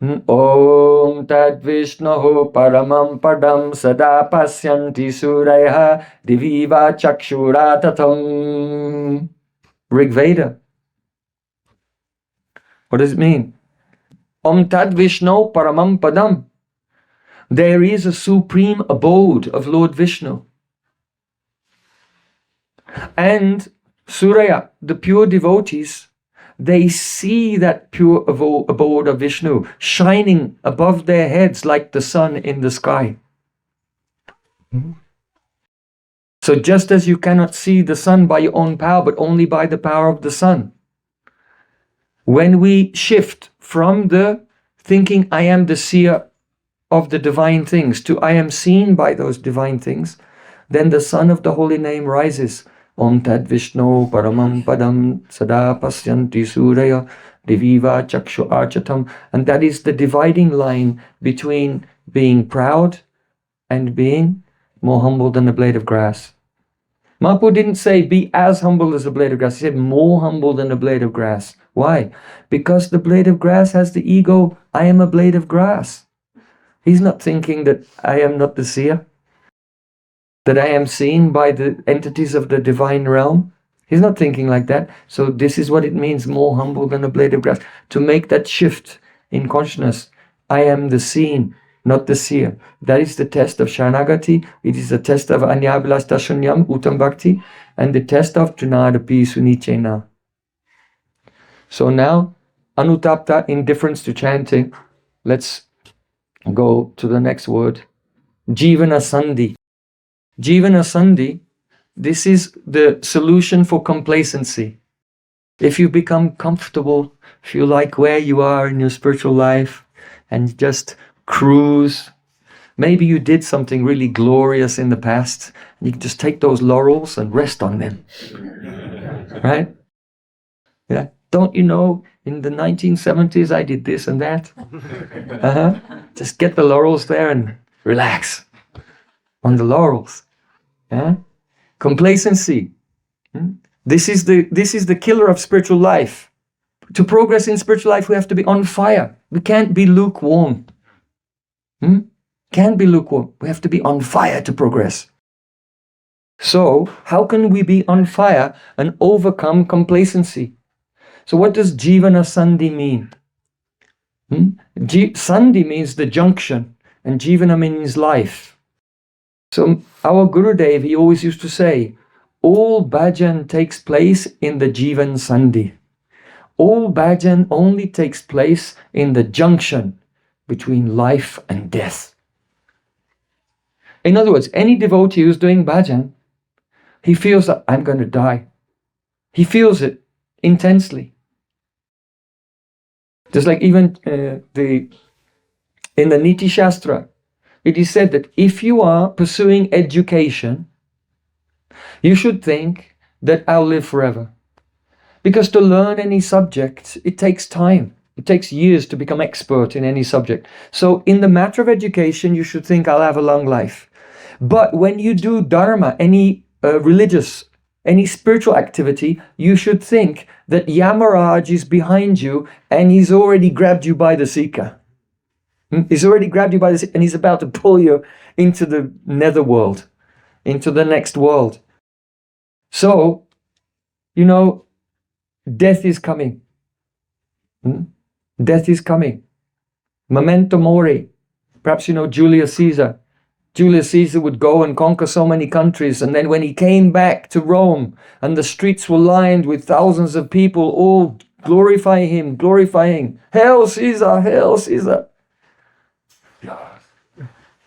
Speaker 1: Om Tad Vishnaho Paramam Padam Sada Pasyanti Suraya Diviva Chakshuratatam. Rig Veda. What does it mean? Om Tad Vishnu Paramam Padam. There is a supreme abode of Lord Vishnu. And Surya, the pure devotees, they see that pure abode of Vishnu shining above their heads like the sun in the sky. So just as you cannot see the sun by your own power, but only by the power of the sun, when we shift from the thinking I am the seer of the divine things to I am seen by those divine things, then the sun of the holy name rises. Om Tad Vishnu Paramam Padam Sada Pasyanti Suraya Diviva Chakshu Archatam. And that is the dividing line between being proud and being more humble than a blade of grass. Mahaprabhu didn't say be as humble as a blade of grass. He said more humble than a blade of grass. Why? Because the blade of grass has the ego, I am a blade of grass. He's not thinking that I am not the seer, that I am seen by the entities of the divine realm. He's not thinking like that. So this is what it means, more humble than a blade of grass. To make that shift in consciousness. I am the seen, not the seer. That is the test of Sharanagati. It is the test of Anyabhilasta Shunyam, Uttam Bhakti, and the test of Junadapi Sunichena. So now, Anutapta, indifference to chanting. Let's go to the next word. Jivana Sandhi. Jivana Sandhi, this is the solution for complacency. If you become comfortable, if you like where you are in your spiritual life and just cruise, maybe you did something really glorious in the past, and you can just take those laurels and rest on them. Right? Yeah. Don't you know, in the 1970s I did this and that? Just get the laurels there and relax on the laurels. Yeah? Complacency. This is the killer of spiritual life. To progress in spiritual life, we have to be on fire. We can't be lukewarm. Can't be lukewarm. We have to be on fire to progress. So, how can we be on fire and overcome complacency? So what does Jivana Sandhi mean? Sandhi means the junction, and Jivana means life. So our Gurudev, he always used to say, all bhajan takes place in the Jivan Sandhi. All bhajan only takes place in the junction between life and death. In other words, any devotee who's doing bhajan, he feels that I'm going to die. He feels it intensely. Just like even in the Niti Shastra, it is said that if you are pursuing education, you should think that I'll live forever. Because to learn any subject, it takes time. It takes years to become expert in any subject. So in the matter of education, you should think I'll have a long life. But when you do dharma, any religious, any spiritual activity, you should think that Yamaraj is behind you and he's already grabbed you by the sika. He's already grabbed you by the sika and he's about to pull you into the netherworld, into the next world. So, death is coming. Death is coming. Memento mori. Perhaps you know Julius Caesar. Julius Caesar would go and conquer so many countries, and then when he came back to Rome and the streets were lined with thousands of people all glorifying him, Hail Caesar, Hail Caesar.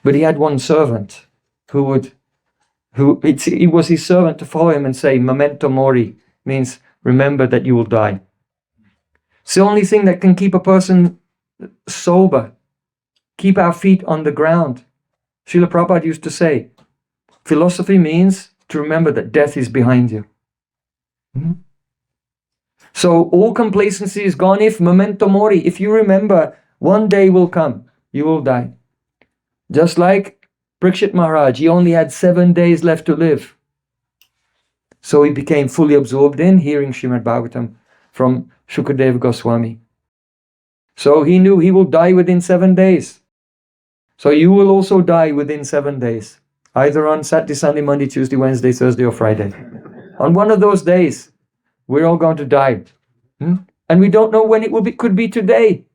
Speaker 1: But he had one servant it was his servant to follow him and say, Memento mori, means remember that you will die. It's the only thing that can keep a person sober, keep our feet on the ground. Srila Prabhupada used to say, philosophy means to remember that death is behind you. So all complacency is gone if memento mori, if you remember one day will come, you will die. Just like Parikshit Maharaj, he only had 7 days left to live. So he became fully absorbed in hearing Srimad Bhagavatam from Shukadeva Goswami. So he knew he will die within 7 days. So you will also die within 7 days. Either on Saturday, Sunday, Monday, Tuesday, Wednesday, Thursday, or Friday. On one of those days, we're all going to die. And we don't know when it will be. Could be today.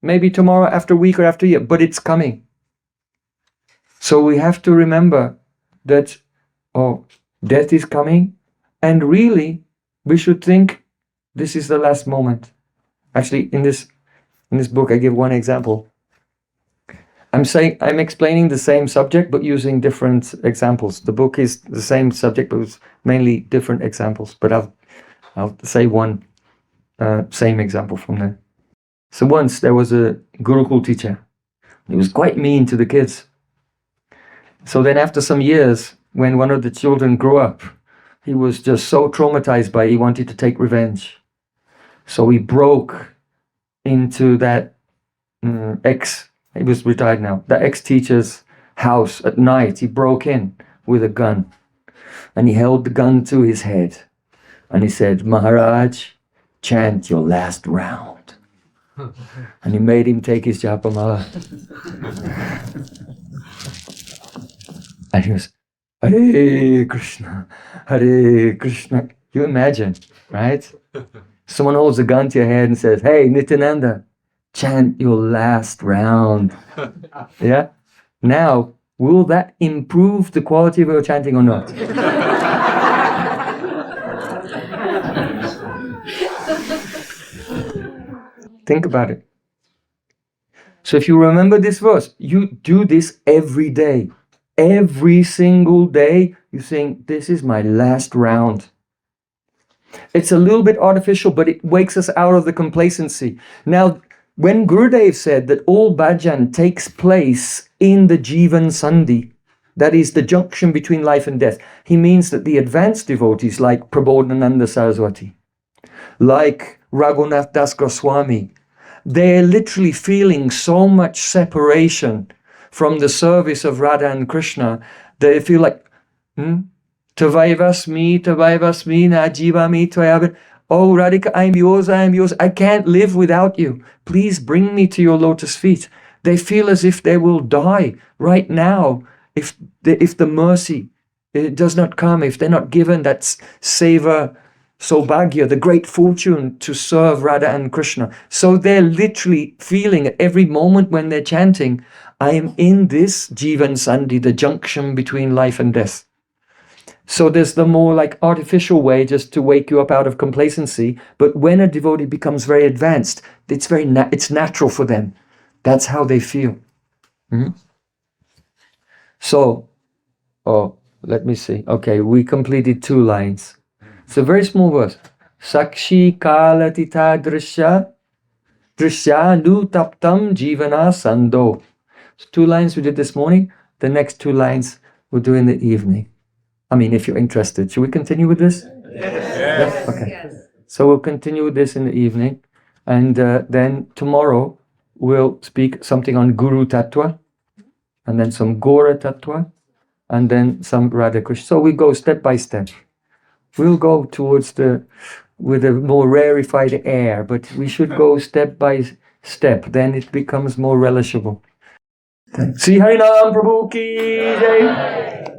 Speaker 1: Maybe tomorrow, after a week, or after a year. But it's coming. So we have to remember that, death is coming. And really, we should think this is the last moment. Actually, in this book, I give one example. I'm explaining the same subject, but using different examples. The book is the same subject, but it's mainly different examples. But I'll say one same example from there. So once there was a Gurukul teacher. He was quite mean to the kids. So then after some years, when one of the children grew up, he was just so traumatized by it, he wanted to take revenge. So he broke into that he was retired now, the ex-teacher's house at night. He broke in with a gun. And he held the gun to his head. And he said, Maharaj, chant your last round. And he made him take his japamala. And he was, Hare Krishna, Hare Krishna. You imagine, right? Someone holds a gun to your head and says, hey, Nityananda, chant your last round. Yeah? Now, will that improve the quality of your chanting or not? Think about it. So if you remember this verse, you do this every day. Every single day, you think, this is my last round. It's a little bit artificial, but it wakes us out of the complacency. Now, when Gurudev said that all bhajan takes place in the Jivan Sandhi, that is the junction between life and death, he means that the advanced devotees like Prabodhananda Saraswati, like Raghunath Das Goswami, they're literally feeling so much separation from the service of Radha and Krishna. They feel like, Tavaivasmi, na jivami tvayabhin. Oh, Radhika, I'm yours, I can't live without you. Please bring me to your lotus feet. They feel as if they will die right now if the mercy does not come, if they're not given that seva Saubhagya, the great fortune to serve Radha and Krishna. So they're literally feeling at every moment when they're chanting, I am in this Jivan Sandhi, the junction between life and death. So there's the more like artificial way just to wake you up out of complacency. But when a devotee becomes very advanced, it's it's natural for them. That's how they feel. So, let me see. Okay, we completed 2 lines. It's a very small verse. Sakshi kalatita drishya nu taptam jivana sando. So 2 lines we did this morning. The next 2 lines we'll do in the evening. I mean, if you're interested. Should we continue with this? Yes. Okay. Yes. So we'll continue with this in the evening. And then tomorrow we'll speak something on Guru Tattva. And then some Gora Tattva. And then some Radha Krishna. So we go step by step. We'll go towards with a more rarefied air. But we should go step by step. Then it becomes more relishable. Sri Harinam Prabhu Ki Jai.